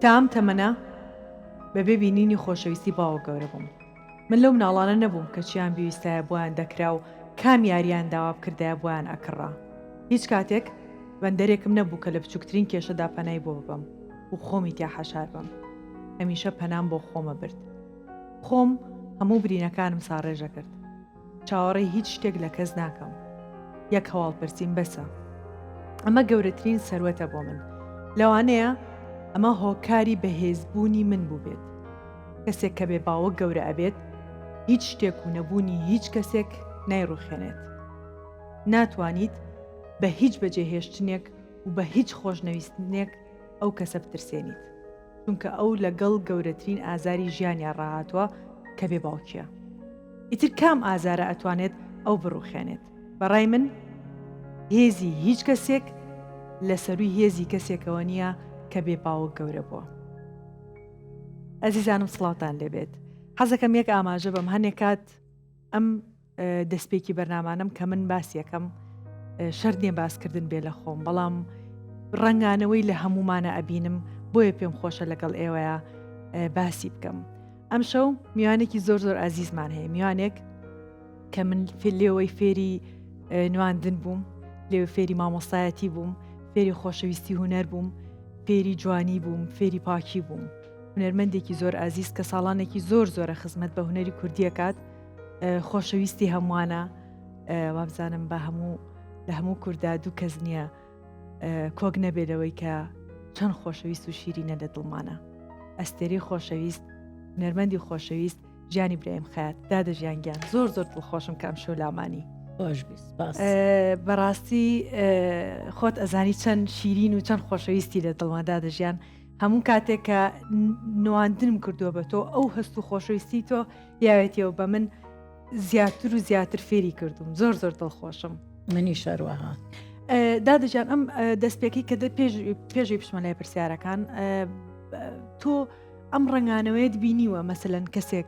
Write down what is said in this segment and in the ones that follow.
تام تەمەنە بەبێ بینینی خۆشەویستی باوە گەورە بووم. من لەو مناڵانە نەبووم کە چیان پێویستایە بۆیان دەکرا و کام یاریان داوا بکردایە بۆیان ئەکڕا. هیچ کاتێک بەندەرێکم نەبوو کە لە بچووکترین کێشەدا پەنای بۆ ببەم و خۆمی تیا حەشار بم. هەمیشە پەنام بۆ خۆمە برد. خۆم هەموو برینەکانم ساڕێژە کرد. چاوەڕێی هیچ شتێک لە کەس ناکەم. یەک هەواڵپرسیم بەسە. ئەمە گەورەترین سەروەتە بۆ من. لەوانەیە ئەمە هۆکاری بەهێزبوونی من بوو بێت. کەسێک کە بێ باوە گەورە ئەبێت هیچ شتێک و نەبوونی هیچ کەسێک نایڕوخێنێت. ناتوانیت بە هیچ بەجێهێشتنێک و بە هیچ خۆشنەویستنێک ئەو کەسە بترسێنیت، چونکە ئەو لەگەڵ گەورەترین ئازاری ژیانیان ڕاهاتووە کە بێ باوکیە. ئیتر کام ئازارە ئەتوانێت ئەو بڕوخێنێت؟ بەڕای من هێزی هیچ کەسێک لە سەروی هێزی کەسێکەوە نییە کە بێ باوە گەورە بووە. ئەزیزانم سڵاوتان لێبێت. حەزەکەم یەک ئاماژە بم هەنێک کات ئەم دەستپێکی بەرنامانم کە من باسی یەکەم شەردێ باسکردن بێ لە خۆم، بەڵام ڕەنگانەوەی لە هەمومانە ئەبینم، بۆیە پێم خۆشە لەگەڵ ئێوەیە باسی بکەم. ئەم شەو میوانێکی زۆر زۆر ئازیزمان هەیە، میوانێک کە من لێوەی فێری نواندن بووم، لێوە فێری مامۆستایەتی بووم، فێری خۆشەویستی هونەر بووم، فێری جوانی بووم، فێری پاکی بووم. هونەرمەندێکی زۆر ئازیز کە ساڵانێکی زۆر زۆرە خزمەت بە هونەری کوردی کات، خۆشەویستی هەمووانە. وابزانم بە لە هەموو کووردا دوو کەس نییە کۆک نەبێتەوەی کە چەند خۆشەویست و شیرینە لە دڵمانە. ئەستێری خۆشەویست، هونەرمەندی خۆشەویست، ژیانی برایم خەیات دادە ژیانگیان. زۆر زۆر دڵخۆشم کەم شەو لامانی. بەڕاستی خۆت ئەزانی چەند شیرین و چەند خۆشەویستی لە دڵمادا دەژیان. هەموو کاتێک کە نواندنم کردووە بە تۆ، ئەو هەست و خۆشەویستی تۆ یاوێتەوە بە من زیاتر و زیاتر فێری کردوم. زۆر زۆر دڵخۆشم. منی شەروەها. دادەجان ئەم دەستپێکی کە پێشی پشمەلای پرسیارەکان، تۆ ئەم ڕنگانەوەیت بینیوە مەسەلەن کەسێک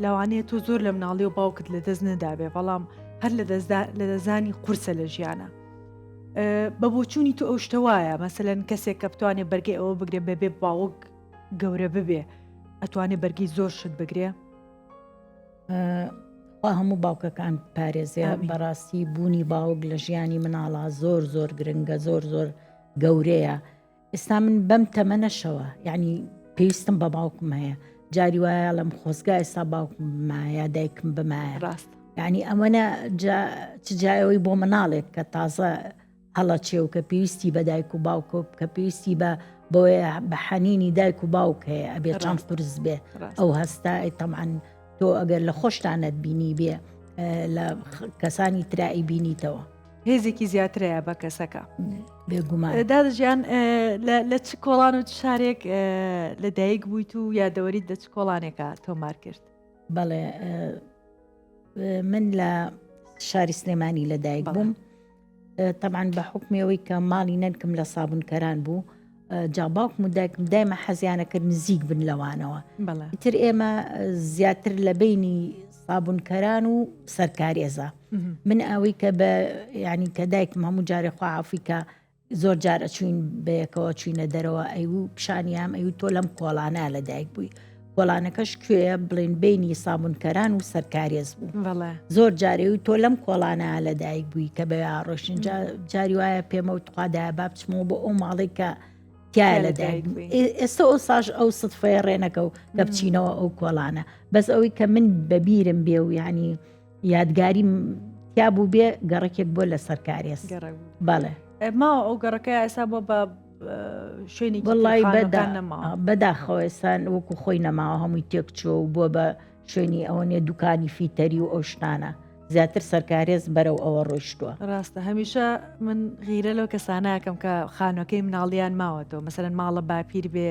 لەوانەیە تۆ زۆر لە مناڵی و باوکت لە دەست نەدابێ، بەڵام هەر لە دەزانی قورسە لە ژیانە. بە بۆچوونی تو ئەو شتە وایە مەسەلەن کەسێک کە بتوانێت بەرگی ئەوە بگرێ بەبێ باوک گەورە ببێ، ئەتوانێت بەرگی زۆر شت بگرێ؟ هەموو باوکەکان پارێزێ. بەڕاستی بوونی باوک لە ژیانی مناڵە زۆر زۆر گرنگە، زۆر زۆر گەورەیە. ئێستا من بەم تەمەنەشەوە، یعنی پێویستم بە باوکم هەیە. جاری وایە لەم خۆزگا ئێستا باوکم بمایە، دایکم بمایە. ڕاست. یعنی ئەمەنە چ جایەوەی بۆ مناڵێک کە تازە هەڵەچێ و کە پێویستی بە دایک و باوکە، کە پێویستی بۆیە بە حەنینی دایک و باوک هەیە، ئەبێ چەند فرز بێ ئەو هەستا. تەمعەن تۆ ئەگەر لە خۆشتانت بینی بێ لە کەسانی ترایی بینیتەوە، هێزێکی زیاترەیە بە کەسەکە بێگومان. دادەژیان لە چ کۆڵان و شارێک لە دایک بوویت و یادەوەریت لە چ کۆڵانێکە تۆمار کرد؟ بەڵێ من لە شاری سلێمانی لە دایک بووم. طبعاً بە حکمەوەی کە ماڵی نەنکم لە سابونکەران بوو، جا باوکم و دایکم دایمە حەزیانەکرد نزیک بن لەوانەوە. ئیتر ئێمە زیاتر لە بینی سابونکەران و سەرکارێزە. من ئەوەی کە بە یعنی کە دایکم هەموو جارێ خواعافی کە زۆر جار ئەچوین بەیەکەوە چوینە دەرەوە، ئەیوو پیشانیام ئەوی تۆ لەم کۆڵانە لە دایک بووی. کۆڵانەکەش کوێە؟ بڵێن بینی سابونکەران و سەرکارێز بوو. زۆر جارێوی تۆ لەم کۆڵانە لە دایک بووی کە بە ڕۆشن جاری وایە پێمەوت خوادایە با بچمەوە بۆ ئەو ماڵێک کە تیا لە دایک. ئێستا ئەو ساژ ئەو سدفەیە ڕێنەکە و کە بچینەوە ئەو کۆڵانە، بەس ئەوەی کە من بەبیرم بێ و یعنی یادگاری تیا بوو بێ گەڕێکێک بۆ لە سەرکارێز. بەڵێ ماوە ئەو گەڕەکە ئێستا بۆ بە شوێنی وڵی بەداخەوەستان وەکو خۆی نەماوە هەمووی تێک چۆ و بۆ بە شوێنی ئەوەنێ دوکانی فیتەری و ئەو شتانە زیاتر سەرکارێز بەرەو ئەوە ڕۆیشتووە. ڕاستە هەمیشە من غیرە لەو کەسانەکەم کە خانوەکەی مناڵیان ماوەتەوە، مەسەرەن ماڵە باپیر بێ،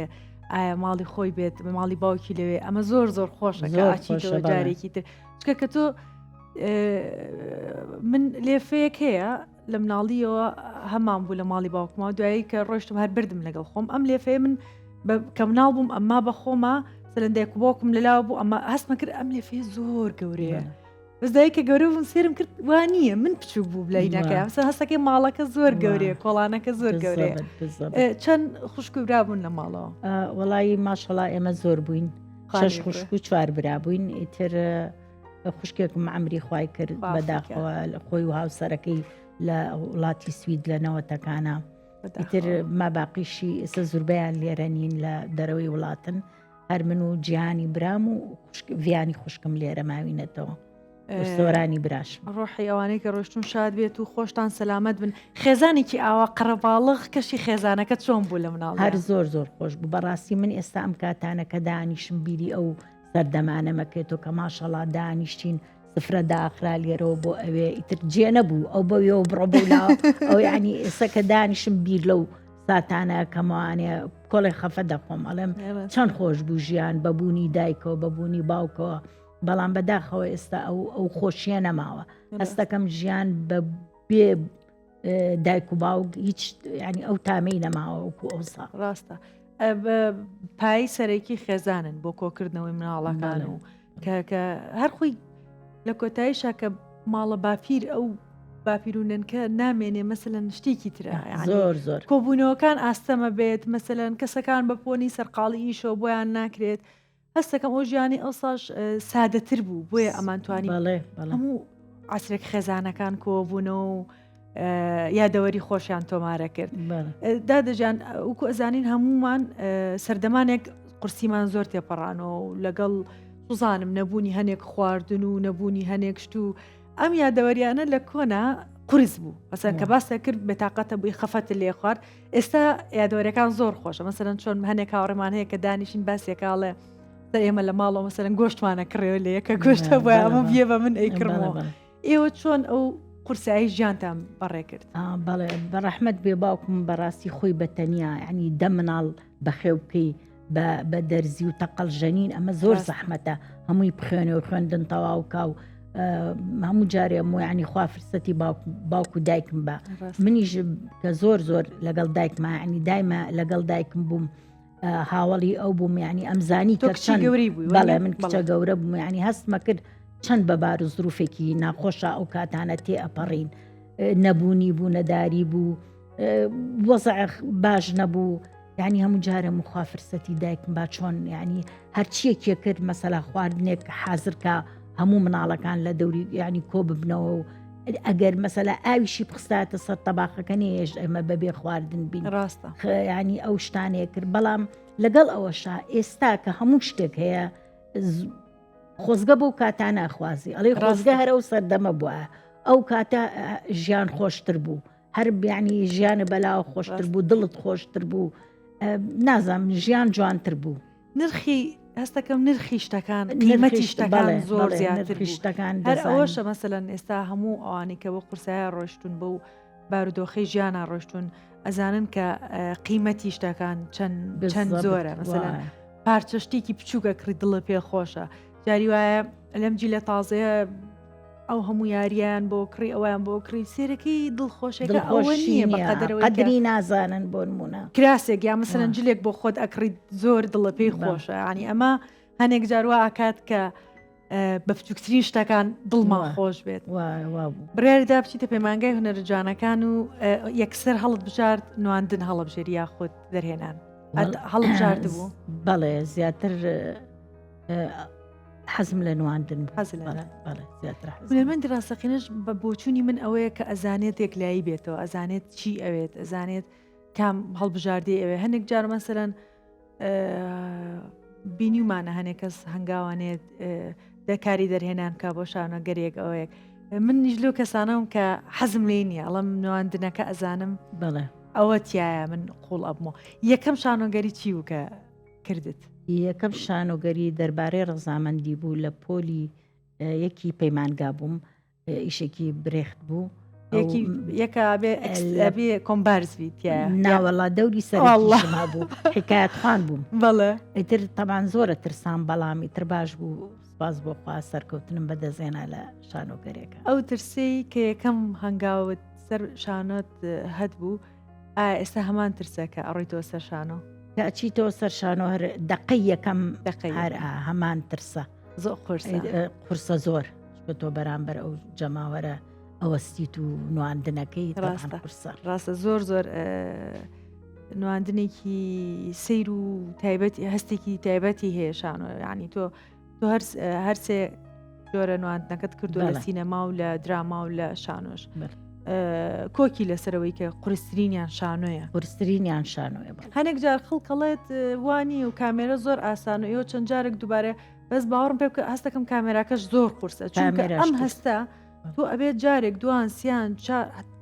ئایا ماڵی خۆی بێت، ماڵی باوکی لەوێ، ئەمە زۆر زۆر خۆشە کە ئاچیتەوە جارێکی تر. چکە کە تۆ من لێفەیەک هەیە لە مناڵیەوە هەمان بوو لە ماڵی باوکما، دوایی کە ڕۆشتم هەر بردم لەگەڵ خۆم. ئەم لێفەیە من کە مناڵ بووم ئەمما بە خۆمە سەرەندەیەک باوکم لەلاوە بوو، ئەمە هەستمە کرد ئەم لێفەیە زۆر گەورەیە، بەس دایکە گەورە بووم سێرم کرد وانە من بچوو بوو بلینەکە ئەمسە هەستەکەی ماڵەکە زۆر گەورەیە کۆڵانەکە زۆر گەورەیە چەند خوشک و برابوون لە ماڵەوە وڵی ماشەڵا ئێمە زۆر بووین 6 خوشک و 4 برابووین ئیتر خوشکێکم ئەمری خوای کرد بەداخەوە خۆی و هاوسەرەکەی لە وڵاتی سوید لە نەوەتەکانە ئیتر ماباقیشی ئێستا زوربیان لێرە نین لە دەرەوەی وڵاتن هەر من و جیهانی برام و ڤیانی خوشکم لێرە ماوینەتەوە سۆرانی براش ڕۆحی ئەوانەی کە ڕۆشتون شاد بێت و خۆشتان سەلامەت بن خێزانێکی ئاوا قەرەباڵغ کەشی خێزانەکە چۆن بوو لە مناڵ هەر زۆر زۆر خۆش بوو بەڕاستی من ئێستا ئەم کاتانەکە دانیشم بیری ئەو سەردەمانەمەکەێتەوە کە ماشەڵا دانیشتین سفرە داخرا لێرەوە بۆ ئەوێ ئیتر جێ نەبوو ئەو بەوێەوە بڕۆبوولا ئەو یعنی ئێستا کە دانیشم بیر لەو ساتانە کەمەوانێ کۆڵی خەفە دەخۆم ئەڵێم چەند خۆش بوو ژیان بەبوونی دایکەوە بەبوونی باوکەوە بەڵام بەداخەوە ئێستا ئەو خۆشیە نەماوە هەستەکەم ژیان بە بێ دایک و باوک هیچ ینی ئەو تامەی نەماوە وەکو ئەوسا ڕاستە پای سەرەکی خێزانن بۆ کۆکردنەوەی مناڵەکان و کە هەر خۆی لە کۆتاییشا کە ماڵە بافیر ئەو باپیرونەکە نامێنێ مەسەلەن شتێکی ترە زۆر زۆر کۆبوونەوەکان ئاستەمە بێت مەسەلەن کەسەکان بە پۆنی سەرقاڵی ئیشەوە بۆیان ناکرێت هەستەکەم ئەو ژیانی ئەو ساش سادەتر بوو بۆیە ئەمانتوانی هەموو عسرێک خێزانەکان کۆبوونەوە و یادەوەری خۆشیان تۆمارە کرد دادەجان وکو ئەزانین هەمومان سەردەمانێک قورسیمان زۆر تێپەڕانەوە و لەگەڵ سوزانم نەبوونی هەنێک خواردن و نەبوونی هەنێک شت و ئەم یادەوەریانە لە کۆنا قرس بوو مەسەن کە باسە کرد بێتاقەتە بووی خەفەت لێ خوارد ئێستا یادەوەریەکان زۆر خۆشە مەسەرەن چۆن هەنێک هاوڕێمان هەیە کە دانیشین باسێکاڵێ ئێمە لە ماڵەوە مەسەرەن گۆشتمانە کڕێوە لە یەکە گۆشتە بۆ ئەمە بێ بە من ئەیکردمەوە ئێوە چۆن ئەو قورسایی ژیانتان بەڕێ کرد بەڵێ بەڕەحمەت بێ باوکم بەڕاستی خۆی بەتەنیا ینی دە مناڵ بەخێوکەی بە دەرزی و تەقەڵ ژەنین ئەمە زۆر زەحمەتە هەمووی بخوێنێ و خوێندن تەواوکە و هەموو جارێ ینی خوا فرسەتی باوک و دایکم بە منیش کە زۆر زۆر لەگەڵ دایکمە ینی دایمە لەگەڵ دایکم بووم هاوڵی ئەو بووم ینی ئەمزانی کە گەوری بووی بەڵێ من کچە گەورە بووم ینی هەستمە کرد چەند بەبار و زروفێکی ناخۆشە ئەو کاتانە تێ ئەپەڕین نەبوونی بوو نەداری بوو وەزع باش نەبوو ینی هەموو جارە مخوا فرسەتی دایکم با چۆن ینی هەرچیەکێ کرد مەسەلا خواردنێک حازرکە هەموو مناڵەکان لە دەوری ینی کۆ ببنەوە و ئەگەر مەسەلا ئاویشی بخستاتە سەر تەباخەکە نێژ ئەمە بەبێ خواردن بین ڕاستە ینی ئەو شتانەیە کرد بەڵام لەگەڵ ئەوەشا ئێستا کە هەموو شتێک هەیە خۆزگە بۆ کاتانە ئەخوازی ئەڵێ خۆزگە هەر ئەو سەردەمە بووە ئەو کاتە ژیان خۆشتر بوو هەر بیانی ژیانە بەلاوە خۆشتر بوو دڵت خۆشتر بوو نازانم ژیان جوانتر بوو نرخی هەستەکەم نرخی شتەکان قیمەتی شتەکان زۆر زیاتر شتەکان هەر ئەوەشە مەسەلەن ئێستا هەموو ئەوانی کە بۆ قورسایە ڕۆشتون بە و بارودۆخەی ژیانە ڕۆشتون ئەزانن کە قیمەتی شتەکان چەند زۆرە مەسەلەن پارچەشتێکی بچووکە کڕی دڵە پێ خۆشە جاری وایە لەم جی لە تازەیە ئەو هەموو یاریان بۆ کڕی ئەویان بۆ کڕی سێرەکەی دڵخۆشێکە ئەوە نییە قەدری نازانن بۆ نمونە کراسێک یا مەسەلەن جلێک بۆ خۆت ئەکڕیت زۆر دڵە پێی خۆشە ینی ئەمە هەنێک جاروە ئاکات کە بە بچووکترین شتەکان دڵمان خۆش بێت بڕیاردا بچیتە پەیمانگای هونەرجانەکان و یەکسەر هەڵت بژارد نواندن هەڵەبژێری یا خۆت دەرهێنان هەڵبژارد بوو بەڵێ زیاتر حەزم لە نواندن هونەرمەندی ڕاستەقینەش بە بۆچوونی من ئەوەیە کە ئەزانێت یەکلایی بێتەوە ئەزانێت چی ئەوێت ئەزانێت کام هەڵبژاردی ئەوێ هەندێک جار مەسەلەن بینیمانە هەنێک کەس هەنگاوانێت دەکاری دەرهێنان کا بۆ شانۆگەرێک ئەوەیەک من نیژ لەو کەسانەم کە حەزم لێ نییە ئەڵم نواندنەکە ئەزانم بڵێ ئەوە تایە من قوڵ ئەبمەوە یەکەم شانۆگەری چی و کە کردت یەکەم شانۆگەری دەربارەی ڕەزامەندی بوو لە پۆلی یەکی پەیمانگا بووم ئیشێکی برێخت بوو یەکبێ کۆمبارزویت ناوەڵا دەوری سەرما بوو حکایەت خوان بووم بەڵێ ئیتر تەمان زۆرە ترسان بەڵامی تر باش بوو سپاس بۆ خوا سەرکەوتنم بەدەزێنا لە شانۆگەرێکە ئەو ترسی کە یەکەم هەنگاوت سەر شانۆت هەت بوو ئێستا هەمان ترسەکە ئەڕۆیتەوە سەر شانۆ ئەچیتەوە سەر شانۆ هەر دقی یەکەم هەر هەمان ترسە زۆر قورسە زۆر کە تۆ بەرامبەر ئەو جەماوەرە ئەوەستیت و نواندنەکەی ڕاستە زۆر نواندنێکی سیر و تایبەتی هەستێکی تایبەتی هەیە شانۆ ینی تۆ هەرسێ جۆرە نواندنەکەت کردو لە سینەما و لە دراما و لە شانۆش کۆکی لەسەرەوەی کە قورسترینیان شانۆیە هەنێک جار خڵکەڵێت وانی و کامێرە زۆر ئاسان و ئێوە چەند جارێک دووبارە بەس باوەڕم پێ بکە هەستەکەم کامێراکەش زۆر قورسە چونکە ئەم هەستە تۆ ئەبێت جارێک دوان سیان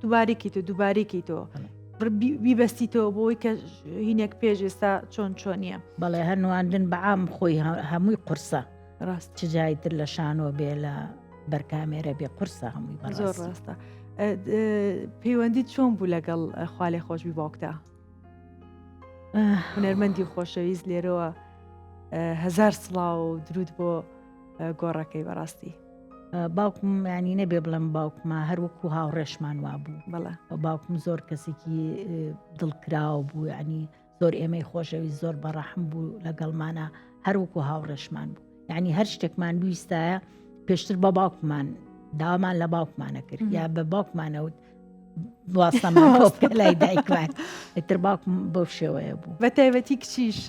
دووبارێکی تۆ بیبەستیتەوە بۆی کە هینێک پێش ئێستا چۆنیە بەڵێ هەنواندن بەعام خۆی هەمووی قورسە ڕاست چ جایتر لە شانۆ بێ لە بەرکامێرە بێ قورسە هەمووی زۆر ڕاستە پەیوەندی چۆن بوو لەگەڵ خاڵێ خۆشبی باوکتا هونەرمەندی خۆشەویست لێرەوە 1000 سڵاو و درود بۆ گۆڕەکەی بەڕاستی باوکم ینی نەبێ بڵم باوکمە هەروەکو هاوڕێشمان وابوو بەڵێ باوکم زۆر کەسێکی دڵکراو بوو ینی زۆر ئێمەی خۆشەوی زۆر بەڕەحم بوو لەگەڵمانە هەروەکو هاوڕێشمان بوو یعنی هەر شتێکمان ویستایە پێشتر بە باوکمان داوامان لە باوکمانە کرد یا بە باوکمانەوت واستەمان لای دایکمان ئتر باوکم بەو شێوەیە بوو بە تایبەتی کچیش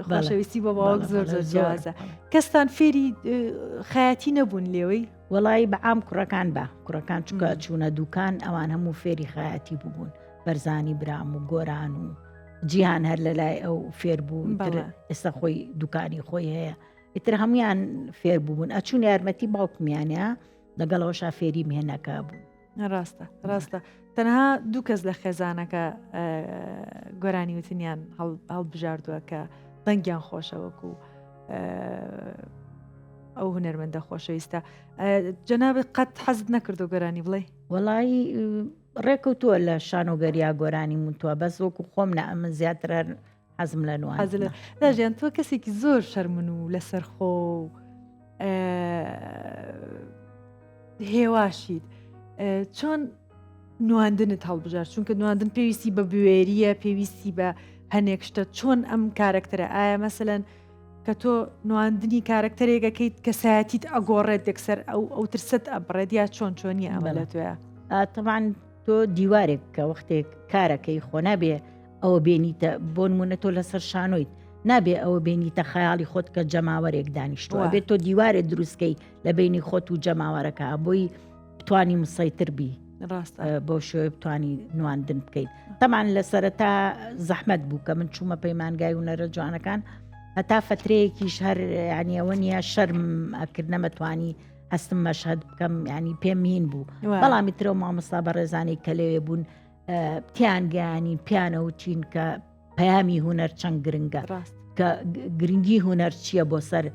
خۆشەویستی بە باوک زۆر جیازە کەستان فێری خەیاتی نەبوون لێوەی وەڵی بەعام کوڕەکان چکە چوونە دوکان ئەوان هەموو فێری خەیاتی بوون بەرزانی برام و گۆران و جیهان هەر لە لای ئەو فێر بوو ئێستا خۆی دوکانی خۆی هەیە ئیتر هەمویان فێر بوون ئەچوون یارمەتی باوکمیانە لەگەڵەوەشا فێری مهێنەکە بوون ڕاستە تەنها دوو کەس لە خێزانەکە گۆرانی وتنیان هەڵبژاردووە کە دەنگیان خۆشەوەکو ئەو هونەرمەندە خۆشەویستە جەنابێت قەت حەزت نەکردو گۆرانی بڵێ وەڵی ڕێکەوتووە لە شانۆگەریا گۆرانی منتووە بەس وەکو خۆم نە ئەمە زیاتر حەزم لە نوان تۆ کەسێکی زۆر شەرمن و لەسەر خۆ هێواشید چۆن نواندنت هەڵبژار چونکە نواندن پێویستی بە بوێریە پێویستی بە هەنێک شتە چۆن ئەم کارکتەرە ئایا مەسەلەن کە تۆ نواندنی کارکتەرێکەکەیت کە سایەتیت ئەگۆڕێت یەکسەر ئەو ترست ئەبڕێدیا چۆنیە ئەمە لە توێە تەمان تۆ دیوارێک کە وەختێک کارەکەی خۆ نابێ ئەوە بێنیتە بۆ نمونە تۆ لەسەر شانۆیت نابێ ئەوە بێنیتە خەیاڵی خۆت کە جەماوەرێک دانیشتووە بێت تۆ دیوارێت دروستکەی لە بینی خۆت و جەماوەرەکە بۆی بتوانی مسەیتر بی بۆ شوێ بتوانی نواندن بکەیت تەمان لە سەرەتا زەحمەت بوو کە من چوومە پەیمانگای هونەرە جوانەکان هەتا فترەیەکیش هەر ینیەوە نیە شەرم ئەکرد نەمەتوانی هەستم مەشهد بکەم ینی پێم هین بوو بەڵامی ترە و مامۆستا بە ڕێزانەی کە لەوێ بوون تیانگەیانی پیانەوتین کە پەیامی هونەر چەند گرنگە کە گرنگی هونەر چییە بۆ سەر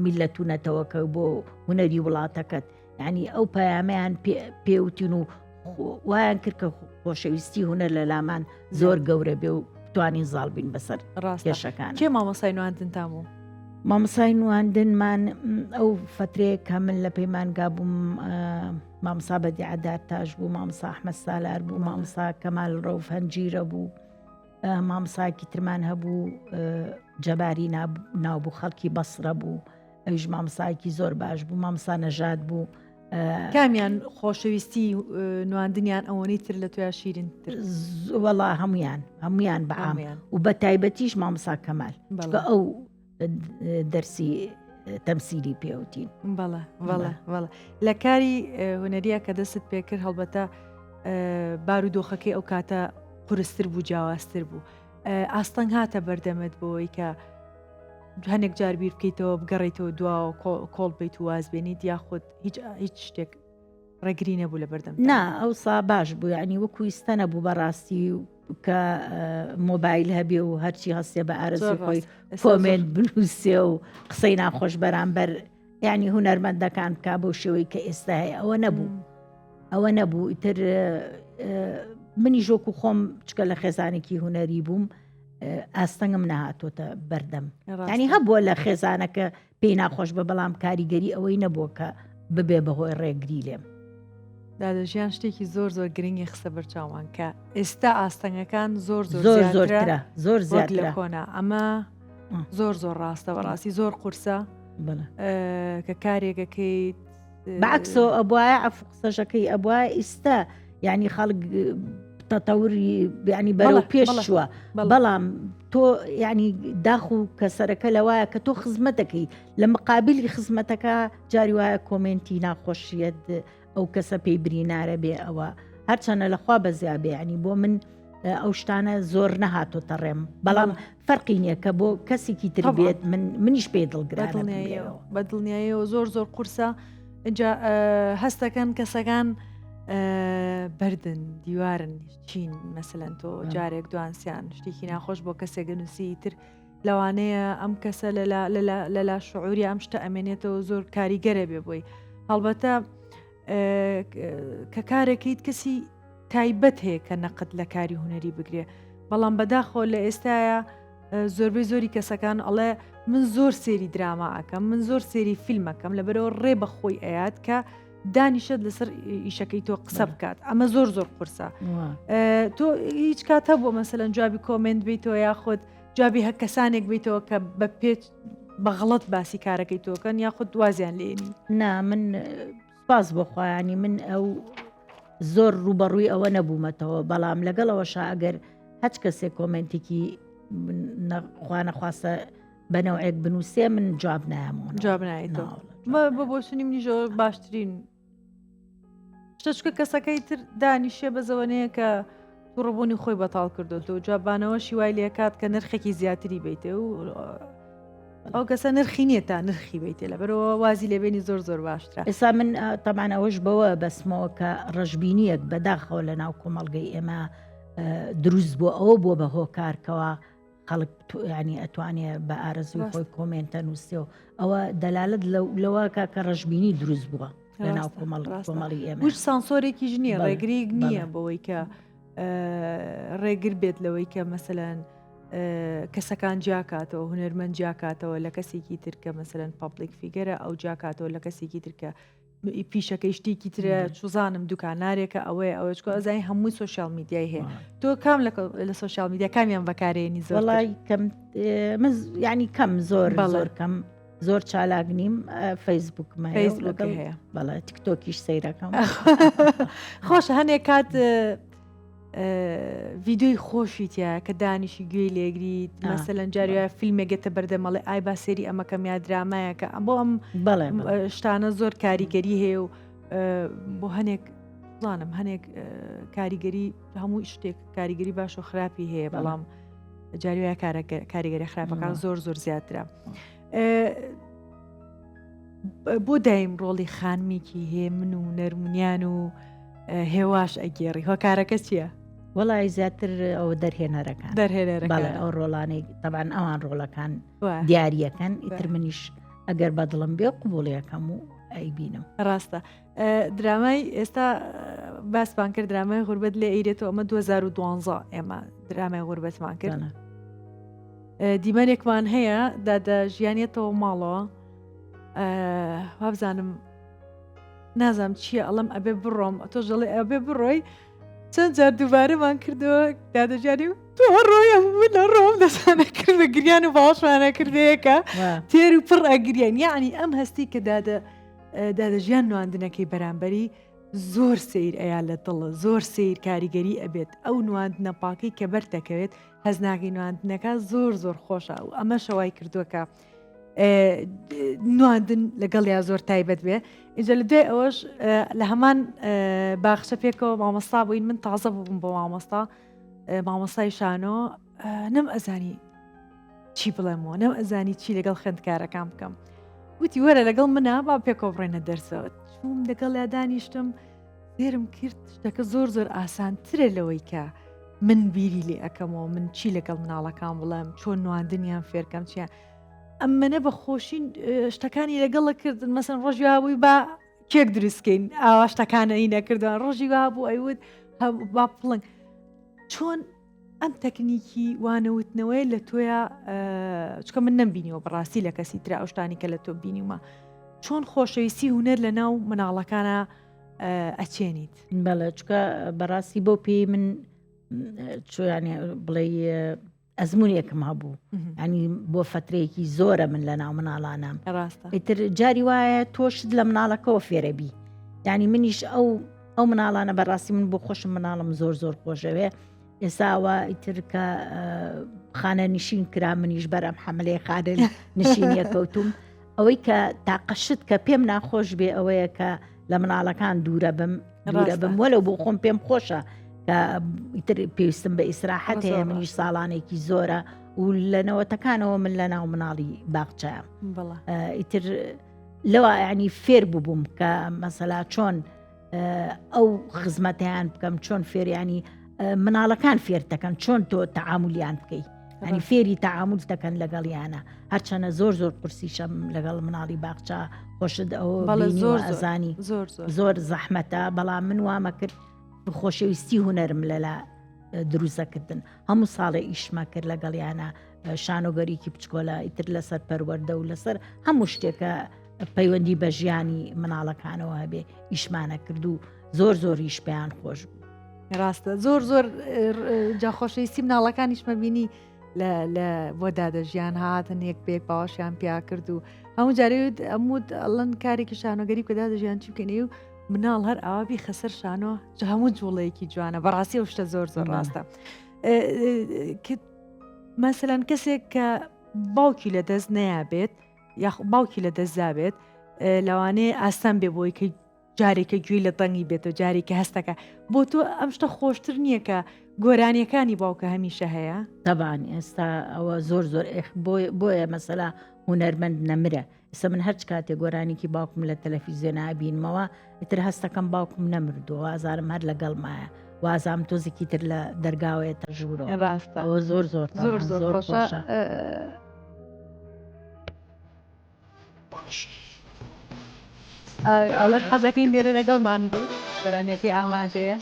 میلەتونەتەوەکە بۆ هونەری وڵاتەکەت ینی ئەو پەیامیان پێوتین و وایان کرد کە خۆشەویستی هونەر لە لامان زۆر گەورە بێ و توانی زاڵ بین بەسەر کێشەکان کێ مامۆسای نواندن تاموو مامۆسای نواندنمان ئەو فترەیە کە من لە پەیمانگا بووم مامۆستا بەدیعەدار تاش بوو مامۆستا ئەحمەد سالار بوو مامۆستا کەمال ڕەوف هەنجیرە بوو مامۆستایەکی ترمان هەبوو جەباری ناوبوو خەڵکی بەسرە بوو ئەویش مامۆستایەکی زۆر باش بوو مامۆستا نەژاد بوو کامیان خۆشەویستی نواندنیان ئەوەی تر لە تویا شیرینتر وەڵا هەمویان بەعام و بە تایبەتیش مامۆستا کەمال چکە ئەو دەرسی تەمسیلی پێوتین بەڵە لە کاری هونەریە کە دەست پێکرد هەڵبەتە بارودۆخەکەی ئەو کاتە قورستر بوو جیاوازتر بوو ئاستەنگ هاتە بەردەمت بۆی کە هەنێک جار بیر بکەیتەوە بگەڕێتەوە دواوە کۆڵ بیت و وازبێنیت یاخود هیچ شتێک ڕێگری نەبوو لە بەردەم نا ئەوسا باش بوو ینی وەکو ئیستە نەبوو بەڕاستی کە مۆبایل هەبێ و هەرچی هەستێ بە ئارەزی خۆی کۆمنت بنووسێ و قسەی ناخۆش بەرامبەر ینی هونەرمەندەکان بکا بۆ شێوەی کە ئێستا هەیە ئەوە نەبوو ئیتر منی ژۆک و خۆم چکە لە خێزانێکی هونەری بووم ئاستەنگم نەهاتۆتە بەردەم ینی هەبووە لە خێزانەکە پێی ناخۆش بە بەڵام کاریگەری ئەوەی نەبووە کە ببێ بەهۆی ڕێگری لێم دادەژیان شتێکی زۆر گرنگی خسە بەرچاوان کە ئێستا ئاستەنگەکان زۆر زیاترە لە کۆنا ئەمە زۆر ڕاستە بەڕاستی زۆر قورسە کە کارێکەکەیت بعکسەوە ئەبواە عفو قسەشەکەی ئەبواە ئیستا یعنی خەڵک تەتەوری ینی بەرەو پێش شووە بەڵام تۆ ینی داخ و کەسەرەکە لەوایە کە تۆ خزمەتەکەی لە مقابلی خزمەتەکە جاری وایە کۆمنتی ناخۆشیت ئەو کەسە پێی برینارە بێ ئەوە هەرچەنە لەخوا بەزیا بێ ینی بۆ من ئەو شتانە زۆر نەهاتۆتە ڕێم بەڵام فەرقی نییە کە بۆ کەسێکی تر بێت منیش پێ دڵگرانەوە بە دڵنیاییەوە زۆر قورسە اینجا هەستەکەن کەسەکان بردن دیوارن چین مەسەلەن تۆ جارێک دوانسیان شتێکی ناخۆش بۆ کەسێک نووسی تر لەوانەیە ئەم کەسە لەلا شعوری ئەم شتە ئەمێنێتەوە زۆر کاریگەرە بێ بۆی هەڵبەتە کە کارێکیت کەسی تایبەت هەیە کە نەقت لە کاری هوەری بگرێ بەڵام بەداخۆ لە ئێستاە زۆربەی زۆری کەسەکان ئەڵێ من زۆر سێری دراما ئەەکەم من زۆر سێری فیلمەکەم لەبەرەوە ڕێ بەخۆی ئەیات کە دانیشت لەسەر ئیشەکەی تۆ قسە بکات ئەمە زۆر قورسە تۆ هیچ کات هەبوو مەسەلەن جوابی کۆمنت بیتەوە یاخود جوابی هەر کەسانێک بیتەوە کە بە پێچ بەغڵەت باسی کارەکەی تۆکەن یاخود وازیان لێنی نا من سپاس بۆخوایانی من ئەو زۆر ڕوبەڕووی ئەوە نەبوومەتەوە بەڵام لەگەڵەوەش ئەگەر هەچ کەسێک کۆمنتێکی خوانەخواستە بەنەوەیەک بنووسێ من جواب نایەمەوە جواب نایێتەوە بە بۆچنی منیژۆ باشترین شتچکە کەسەکەی تر دانیشێ بەزەوەنەیە کە تووڕەبوونی خۆی بەتاڵ کردوەوە جوابانەوە شیوای لێکات کە نرخێکی زیاتری بیتێ و ئەو کەسە نرخی نییە تا نرخی بیتێ لە بەرەوە وازی لێبێنی زۆر باشترە ئێستا من تەمان ئەوەش بەوە بەسمەوە کە ڕژبینیەک بەداخەوە لە ناو کۆمەڵگەی ئێمە دروست بووە ئەوە بۆ بە هۆکارکەوە خەڵک ینی ئەتوانێت بە ئارەزوی خۆی کۆمنتە نووسێەوە ئەوە دەلالت لەوە کە ڕژبینی دروست بووە لە ناو کۆمەڵی ئێمە هیچ سانسۆرێکی نییە ڕێگریک نییە بەوەی کە ڕێگر بێت لەوەی کە مەسەلەن کەسەکان جیاکاتەوە هونەرمەند جیاکاتەوە لە کەسێکی ترکە مەسەلەن پابلیک فیگەرە ئەو جیاکاتەوە لە کەسێکی ترکە پیشەکەی شتێکی ترە چوزانم دوکانارێکە ئەوەیە ئەزای هەمووی سوۆشیال میدیای هەیە تۆ کام لە سوۆشیال میدیا کامیان بەکارێنی زۆڵی کەم ینی کەم زۆر کەم زۆر چالاک نیم فەیسبوکمە هەیە بەڵێ تیکتۆکیش سەیرەکەم خۆشە هەنێک کات ڤیددیۆی خۆشیتە کە دانیشی گوێی لێگریت مەسەلەن جاریە فیلمێگێتە بەردەمەڵێ ئای با سێری ئەمەکەم یا درامایە کە بۆ ئەم شتانە زۆر کاریگەری هەیە و بۆ هەنێک زانم هەنێک کاریگەری هەموو شتێک کاریگەری باش و خراپی هەیە بەڵام جاریە کاریگەری خراپەکان زۆر زیاترە بۆ دایم ڕۆڵی خانمیکی هەیە من و نەرمونیان و هێواش ئەگێڕی هۆکارەکە چییە؟ وەڵی زیاتر ئەوە دەرهێنەرەکان دەرهێنەرەکان ئەو ڕۆڵانەی تەبان ئەوان ڕۆڵەکان دیارریەکەن ئیتر منیش ئەگەر بەدڵم بێ قوبوڵیەکەم و ئەیبینم ڕاستە درامای ئێستا باسمان کرد درامای غوربەت لێ ئەیرێتەوە ئەمە 2012 ئێمە درامای غوربەتمان کرد دیمەنێکمان هەیە دادا ژیانێتەوە ماڵەوە وابزانم نازام چییە ئەڵم ئەبێ بڕۆم تۆ ژەڵێ ئەبێ بڕۆی چەند جار دووبارەمان کردەوە دادەژیانی تۆ ڕۆیە من ڕۆم دەسانە کرد بە گریان و باوەشمانە کردەیەکە تێر و پڕ ئەگریان یعنی ئەم هەستی کە دادەژیان نواندنەکەی بەرامبەری زۆر سیر ئەیا لە دڵە زۆر سیر کاریگەری ئەبێت ئەو نواندنە پاکەی کە بەردەکەوێت هەزناگەی نواندنەکە زۆر خۆشە و ئەمە شەوای کردووەکە نواندن لەگەڵ یا زۆر تایبەت بێ ئینجا لە دوای ئەوەش لە هەمان باخشە پێکەوە مامۆستا بووین من تازە بووم بۆ مامۆستای شانۆ نەم ئەزانی چی بڵێمەوە نەم ئەزانی چی لەگەڵ خوێندکارەکان بکەم وتی وەرە لەگەڵ منە با پێکەوە بڕێنە دەرسەوە چوم لەگەڵ یا دانیشتم زێرم کرد شتەکە زۆر ئاسانترە لەوەی کە من بیری لێ ئەەکەمەوە من چی لەگەڵ مناڵەکان بڵێم چۆن نواندنیان فێرکەم چیان ئەممەە بە خۆشین شتەکانی لەگەڵە کردن مەسن ڕۆژی وابووی با کێک دروستکەین ئاوا شتەکانە ئی نەکردوان ڕۆژی وابوو ئەیوت با پڵنگ چۆن ئەم تەکنیکی وانەوتنەوەی لە تۆیە چکە من نەمبینیەوە بەڕاستی لە کەسی ترا ئەو شتانی کە لە تۆ بینیومە چۆن خۆشەویستی هونەر لە ناو مناڵەکانە ئەچێنیت بەڵێ چکە بەڕاستی بۆ پێی من چۆیانێ بڵێ ئەزمونێکم هەبوو ینی بۆ فترەیەکی زۆرە من لە ناو مناڵانم ڕاستە ئیتر جاری وایە تۆشت لە مناڵەکەەوە فێرەبی ینی منیش ئەو مناڵانە بەڕاستی من بۆ خۆشم مناڵم زۆر خۆشەوێ ئێساوە ئیتر کە خانە نشین کرا منیش بەرەم حملەیە خانە نشینیە کەوتوم ئەوەی کە تاقەشت کە پێم ناخۆش بێ ئەوەیە کە لە مناڵەکان دوورە بم وەلو بۆ خۆم پێم خۆشە کە ئیتر پێویستم بە ئیسراحەت هەیە منیش ساڵانێکی زۆرە و لە نەوەتەکانەوە من لە ناو مناڵی باغچەیە ئیتر لەوە ینی فێر بووبووم کە مەسەلا چۆن ئەو خزمەتیان بکەم چۆن فێریانی مناڵەکان فێر دەکەن چۆن تۆ تەعاملیان بکەیت ینی فێری تەعامل دەکەن لەگەڵیانە هەرچەنە زۆر قورسیشەم لەگەڵ مناڵی باغچە خۆشت ئەوە زۆر ئەزانی زۆر زەحمەتە بەڵام من وامە کرد خۆشەویستی هوەرم لەلا دروستەکردن هەموو ساڵێ ئیشمە کرد لەگەڵیانە شانۆگەریکی بچکۆلە ئیتر لەسەر پەروەردە و لەسەر هەموو شتێکە پەیوەندی بە ژیانی مناڵەکانەوە هەبێ ئیشمانە کرد و زۆر ئیش پێیان خۆش بوو ڕاستە زۆر جاخۆشەویستی مناڵەکانیشمە بینی لە بۆ دادەژیان هاتن یەک بێک باوەشیان پیا کرد و هەموو جارێت ئەمود ئەڵەن کارێکی شانۆگەری کە دادەژیان چی بکەنێ و مناڵ هەر ئاوابی خەسەر شانۆ هەموو جوڵەیەکی جوانە بەڕاستی ئەو شتە زۆر ڕاستە مەسەلەن کەسێک کە باوکی لە دەست نەیابێت یا باوکی لە دەست زابێت لەوانەیە ئاسان بێ بۆی کە جارێکە گوێی لە دەنگی بێت و جارێکە هەستەکە بۆ تۆ ئەم شتە خۆشتر نییە کە گۆرانیەکانی باوکە هەمیشە هەیە تەبان ئێستا ئەوە زۆر بۆیە مەسەلا هونەرمەند نەمرە ئێستا من هەرچ کاتێک گۆرانێکی باوکم لە تەلەڤیزیۆن نبینمەوە ئیتر هەستەکەم باوکم نەمردووە وازارم هەر لەگەڵمایە وازام تۆزێکی تر لە دەرگاوەیە تەژورەوە ڕاستە ئەوە زۆر خۆشە ئەڵە حەزەکەین لێرە لەگەڵمان بوو بەرانێکی ئاماژەیە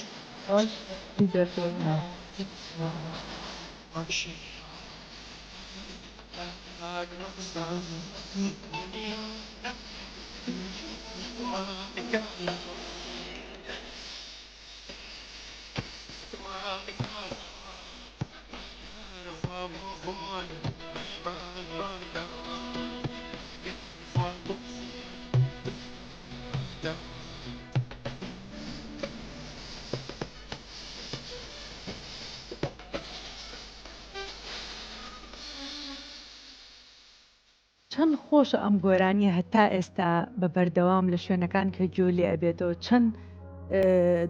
چەند خۆشە ئەم گۆرانیە هەتا ئێستا بە بەردەوام لە شوێنەکان کە گوێ لێ ئەبێتەوە چەند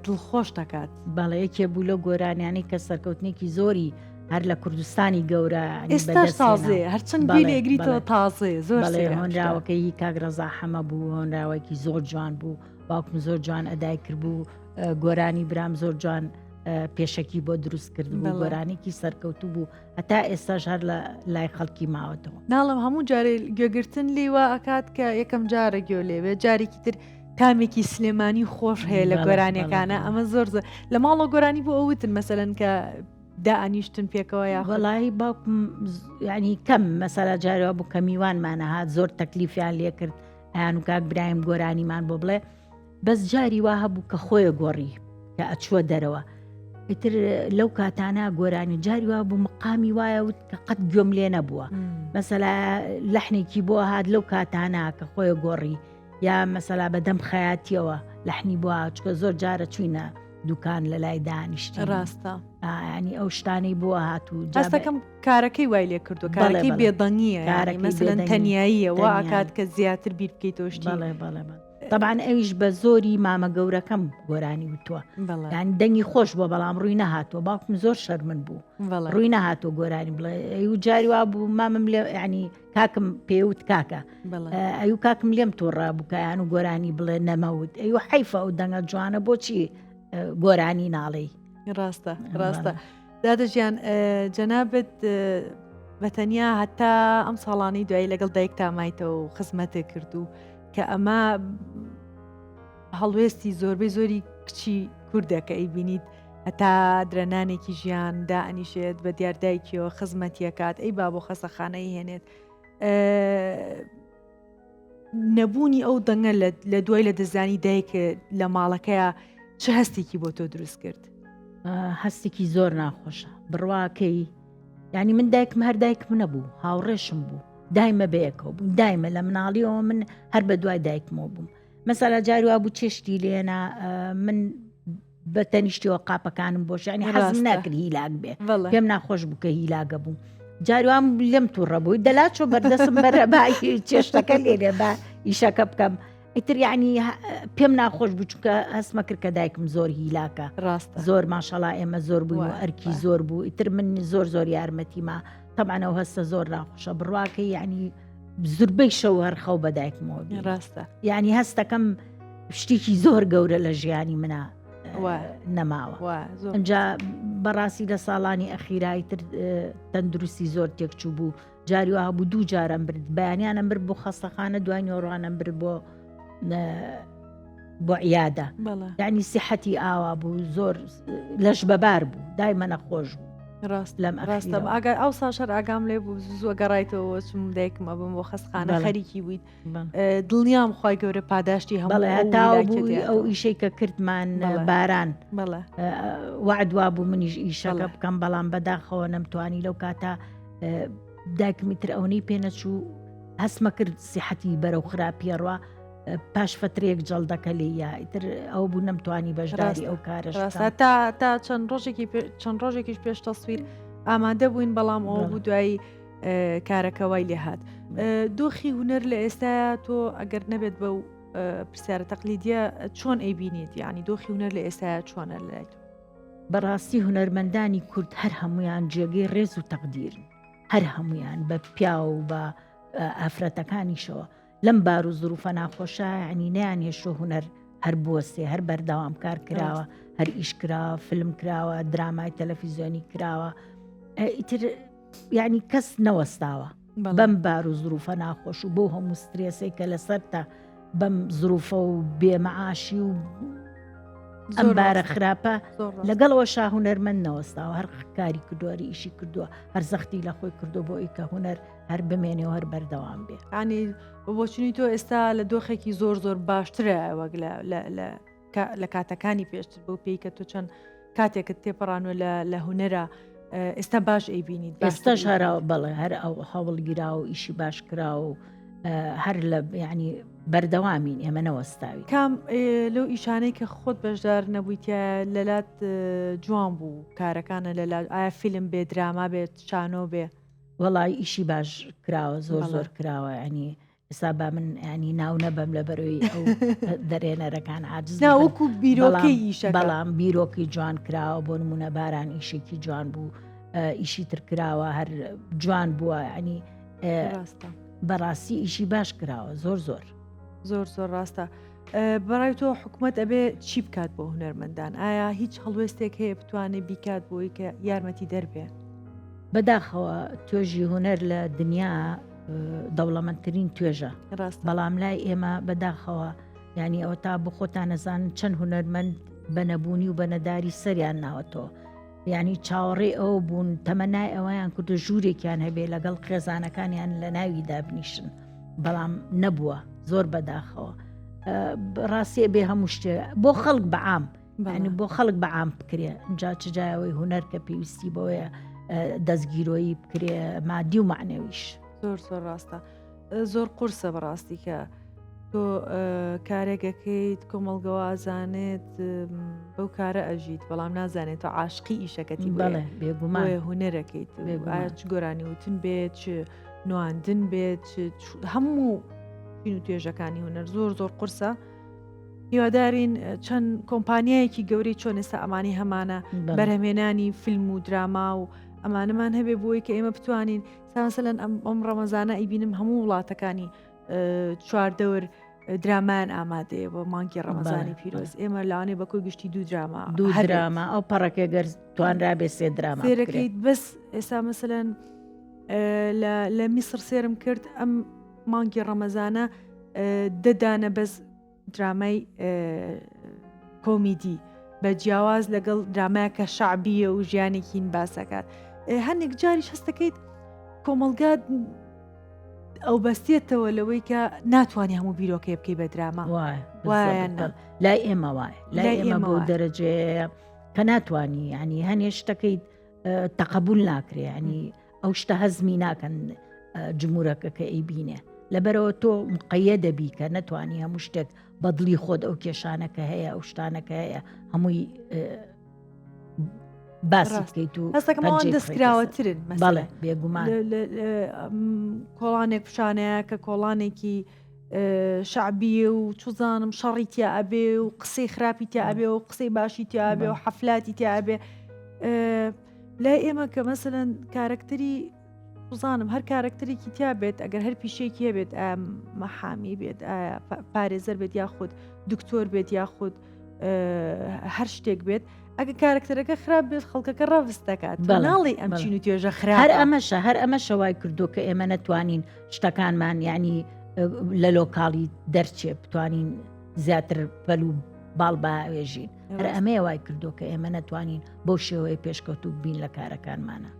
دڵخۆش دەکات بەڵەیەکێ بوو لە گۆرانیانی کە سەرکەوتنێکی زۆری هەر لە کوردستانی گەورە ئێستا تازێ هەرچەند گوێ لێگریتەوە تازێ زۆر هۆنراوەکەی کاگرەزا حەمە بوو هۆنراوەکی زۆر جوان بوو باوکم زۆر جوان ئەدای کرد بوو گۆرانی برام زۆر جوان پێشەکی بۆ دروست کرد بوو گۆرانێکی سەرکەوتو بوو هەتا ئێستاش هەر لە لای خەڵکی ماوەتەوە ناڵم هەموو جارێ گوێگرتن لێوە ئەکات کە یەکەم جارە گوێ لێوێ جارێکی تر کامێکی سلێمانی خۆش هەیە لە گۆرانیەکانە ئەمە زۆر لە ماڵە گۆرانی بۆ ئەوتن مەسەلەن کە دائنیشتن پێکەوە یا وەڵی باوکم ینی کەم مەسەلا جارەوە بوو کە میوانمانە هات زۆر تەکلیفیان لێ کرد ئەیان و کاک برایم گۆرانیمان بۆ بڵێ بەس جاری وا هەبوو کە خۆیە گۆڕی کە ئەچووە دەرەوە ئیتر لەو کاتانە گۆرانی جاری وا بوو مقامی وایە وت کە قەت گوێم لێ نەبووە مەسەلا لەحنێکی بۆ هات لەو کاتانە کە خۆیە گۆڕی یا مەسەلا بەدەم خەیاتیەوە لەحنی بووە چکە زۆر جارە چوینە دوکان لە لای دانیشتی ڕاستە ینی ئەو شتانەی بووە هاتوو ڕاستەکەم کارەکەی وای لێ کردو کارەکەی بێدەنگیە مەسەلەن تەنیاییە وا ئاکات کە زیاتر بیر بکەیتەوەشتی بەڵێ طبعاً ئەویش بە زۆری مامە گەورەکەم گۆرانی وتووە یانی دەنگی خۆش بۆ بەڵام ڕووی نەهاتوە باوکم زۆر شەرمن بوو ڕووی نەهاتوە گۆرانی بڵێ ئەو جاری وا بوو مامم لێ ینی کاکم پێوت کاکە ئەو کاکم لێم تۆڕا بووکەیان و گۆرانی بڵێ نەمەوت ئەو حیفە ئەو دەنگە جوانە بۆچی گۆرانی ناڵێ ڕاستە دادەژیان جەنابەت بەتەنیا هەتا ئەم ساڵانی دوایی لەگەڵ دایک تامایتەوە و خزمەتێ کردو کە ئەمە هەڵوێستی زۆربەی زۆری کچی کوردەکە ئەیبینیت هەتا درەنانێکی ژیان دائنیشێت بە دیاردایکیەوە خزمەتیەکات ئەی با بۆ خەسەخانەی هێنێت نەبوونی ئەو دەنگە لە دوای لە دەزانی دایکە لە ماڵەکەیە چه هەستێکی بۆ تۆ دروست کرد؟ هەستێکی زۆر ناخۆشە بڕواکەی يعني من دایکم هەر دایکم نەبوو هاوڕێشم بوو دایمە بەیەکەوە بوو دایمە لە مناڵیەوە من هەر بە دوای دایکمەوە بووم مەسەلا جارووا بوو چێشتی لێنا من بە تەنیشتیەوە قاپەکانم بۆش ینی حەزم ناکرد هیلاک بێ پێم ناخۆش بوو کە هیلاگە بوو جاروام لێم تووڕە بووی دەلاچۆ بەردەسم بەرە بای چێشتەکە لێرێ بە ئیشەکە بکەم ئیتر یعنی پێم ناخۆش بوو چونکە هەستمە کرد کە دایکم زۆر هیلاکە زۆر ماشەڵا ئێمە زۆر بووین و ئەرکی زۆر بوو ئیتر من زۆر یارمەتیما طبعاەوە هەستە زۆر ناخۆشە بڕواکە یعنی زوربەی شەو هەرخەو بە دایکمەوە ڕاستە یعنی هەستەکەم شتێکی زۆر گەورە لە ژیانی منە نەماوە ئەجا بەڕاستی لە ساڵانی ئەخیرایی تر تەندروستی زۆر تێکچوو بوو جاریوە بوو 2 جارم برد بەیانیانم برد بۆ خەستەخانە دوای نۆڕوانم برد بۆ عیادە یعنی سیحەتی ئاوا بوو زۆر لەش بەبار بوو دایمە نەخۆش بوو ڕاستم ئاگەر ئەو ساشەر ئاگام لێ بوو زۆر گەڕایتەوە چم دایکم ئەبم بۆ خەستخانە خەریکی بوویت دڵنیام خی گەورە پاداشتی هەموو ئەو ئیشەی کە کردمان باران وعدوا بوو منیش ئیشەکە بکەم بەڵام بەداخەوە نەمتوانی لەو کاتە دایکمی تر ئەوەی پێنەچوو هەستمە کرد سیحەتی بەرەو خراپیەڕوا پاش فترێک جەڵدەکە لێ ئیتر ئەو بوو نەمتوانی بەشداری ئەو کارش تا چەند ڕۆژێکیش پێش تەسویر ئامادە بووین بەڵام ئەو بوو دوای کارەکەوای لێ هات دۆخی هونەر لە ئێستا تۆ ئەگەر نەبێت بەو پرسیارە تەقلیدیە چۆن ئەیبینیت یعنی دۆخی هونەر لە ئێستا چۆنە لایت بەڕاستی هونەرمەندانی کورد هەر هەمویان جێگەی ڕێز و تەقدیرن هەر هەمویان بە پیا و بە ئافرەتەکانیشەوە لەم بار و زروفە ناخۆشە ینی نیان هێشۆ هونەر هەر بوەستێ هەر بەردەوام کار کراوە هەر ئیش کراوە فیلم کراوە درامای تەلەڤیزیۆنی کراوە ئیتر یعنی کەس نەوەستاوە بەم بار و زروفە ناخۆش و بۆ هەموو سترێسەی کە لەسەرتە بەم زروفە و بێمەعاشی و ئەم بارە خراپە لەگەڵەوە هونەرمەند نەوەستاوە هەر کاری کردووەری ئیشی کردووە هەر زەختی لە خۆی کردو بۆ ئیکە هونەر هەر بمێنێەوە هەر بەردەوام بێ ینی بۆچنی تۆ ئێستا لە دۆخێکی زۆر باشترە وەک لە کاتەکانی پێشتر بۆ پێی کە تۆ چەند کاتێکت تێپەڕانوە لە هونەرە ئێستا باش ئەیبینیت ئێستاش هەرا بەڵێ هەر ئەو هەوڵگیرا و ئیشی باش کرا و هەر لە ینی بەردەوامین ئێمە نەوەستاوی کام لەو ئیشانەی کە خۆت بەشدار نەبوویتە لەلات جوان بوو کارەکانە لەلات ئایا فیلم بێ دراما بێت چانۆ بێ وەڵی ئیشی باش کراوە زۆر کراوە ینی ئێستا با من ینی ناو نەبەم لە بەرەوەی ئەو دەرێنەرەکان عاجز ناوەکو بیرۆکەی ئیشە بەڵام بیرۆکی جوان کراوە بۆ نمونە باران ئیشێکی جوان بوو ئیشی تر کراوە هەر جوان بووە ینی بەڕاستی ئیشی باش کراوە زۆر ڕاستە بەڕای تۆ حکوومەت ئەبێ چی بکات بۆ هونەرمەندان ئایا هیچ هەڵوێستێک هەیە بتوانێت بیکات بۆی کە یارمەتی دەربێ بەداخەوە توێژی هونەر لە دنیا دەوڵەمەندترین توێژە بەڵام لای ئێمە بەداخەوە ینی ئەوە تا بۆ خۆتان نەزان چەند هونەرمەند بە نەبوونی و بە نەداری سەریان ناوەتەوە ینی چاوەڕێ ئەو بوون تەمەنای ئەوەیان کردو ژوورێکیان هەبێ لەگەڵ خێزانەکانیان لە ناوی دابنیشن بەڵام نەبووە زۆر بەداخەوە ڕاستی بێ هەموو شتێ بۆ خەڵک بەعام ینی بۆ خەڵک بەعام بکرێ اینجا چجایەوەی هونەر کە پێویستی بۆیە دەستگیرۆیی بکرێ مادی و معنەویش زۆر ڕاستە زۆر قورسە بەڕاستی کە تۆ کارێکەکەیت کۆمەڵگەوە ئازانێت بەو کارە ئەژیت بەڵام نازانێت تۆ عاشقی ئیشەکەتی بڵێ بێگومان هونەرەکەیت چ گۆرانی وتن بێت چ نواندن بێت هەموو و توێژەکانی هونەر زۆر قورسە هیوادارین چەند کۆمپانیایەکی گەورەی چۆن ئێستا ئەمانی هەمانە بەرهەمێنانی فیلم و دراما و ئەمانەمان هەبێ بۆی کە ئێمە بتوانین سامسەلەن ئەم ڕەمەزانە ئیبینم هەموو وڵاتەکانی چواردەور درامان ئامادەیە بۆ مانگی ڕەمەزانی پیرۆز ئێمە لاوانێ بەکۆی گشتی دوو دراما ئەو پەڕەکە گەر توانرا بێ سێ دراما سێرەکەیت بەس ئێستا مەسەلەن لە میسر سێرم کرد ئەم مانگی ڕەمەزانە دەدانە بەس درامای کۆمیدی بە جیاواز لەگەڵ درامایەکە شعبیە و ژیانێکین باسەکات هەندێک جاریش هەستەکەیت کۆمەلگات ئەو بەستێتەوە لەوەی کە ناتوانانی هەموو بیرۆکەی بکەی بە دراما لای ئێمە وایە لای ئێمە بۆ دەرەجەیە کە ناتوانی ینی هەنێ شتەکەیت تەقبول ناکرێ ینی ئەو شتە هەزمی ناکەن جمهورەکە کە ئەیبینێ لەبەرەوە تۆ مقەیەدە بی کە نەتوانی هەموو شتێک بەدڵی خۆت ئەو کێشانەکە هەیە ئەو شتانەکە هەیە هەمووی باسی بکەیت و هەستەکەمەوان دەستکراوەترن بەڵێ بێگومان کۆڵانێک پیشانەیە کە کۆڵانێکی شعبی و چوزانم شەڕی تیا ئەبێ و قسەی خراپی تیا ئەبێ و قسەی باشی تیا ئەبێ و حەفلاتی تیا ئەبێ لای ئێمە کە مەسەلەن کارکتەری بزانم هەر کارکتەرێکی تیا بێت ئەگەر هەر پیشێکی هەبێت مەحامی بێت پارێزەر بێت یاخود دکتۆر بێت یاخود هەر شتێک بێت ئەگە کارکتەرەکە خراپ بێت خەڵکەکە ڕەوست دەکات ناڵی ئەم چین و توێژە خراپ هەر ئەمە شەوای کردو کە ئێمە نەتوانین شتەکانمان یعنی لە لۆکاڵی دەرچێ بتوانین زیاتر پەل و باڵ باوێژین هەر ئەمەیە وای کردو کە ئێمە نەتوانین بۆ شێوەیە پێشکەوت و بین لە کارەکانمانە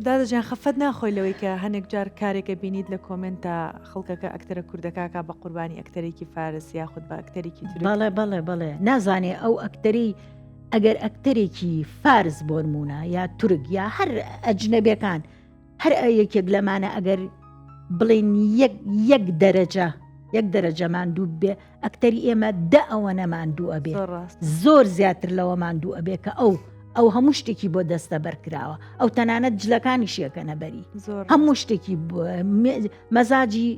دادەجان خەفەت ناخۆی لەوەی کە هەنێک جار کارێکە بینیت لە کۆمنتە خەڵکەکە ئەکتەرە کوردەکەکە بە قوربانی ئەکتەرێکی فارس یاخود بە ئەکتەرێکی بەڵێ نازانێ ئەو ئەکتەری ئەگەر ئەکتەرێکی فارس بۆ نمونە یا تورک یا هەر ئەجنەبیەکان هەر یەکێک لەمانە ئەگەر بڵێن یەک دەرەجە ماندوو بێ ئەکتەری ئێمە ئەوە نەماندوو ئەبێ زۆر زیاتر لەوە ماندوو ئەبێ کە ئەو هەموو شتێکی بۆ دەستە بەرکراوە ئەو تەنانەت جلەکانی شیەکە نەبەری هەموو شتێکی مەزاجی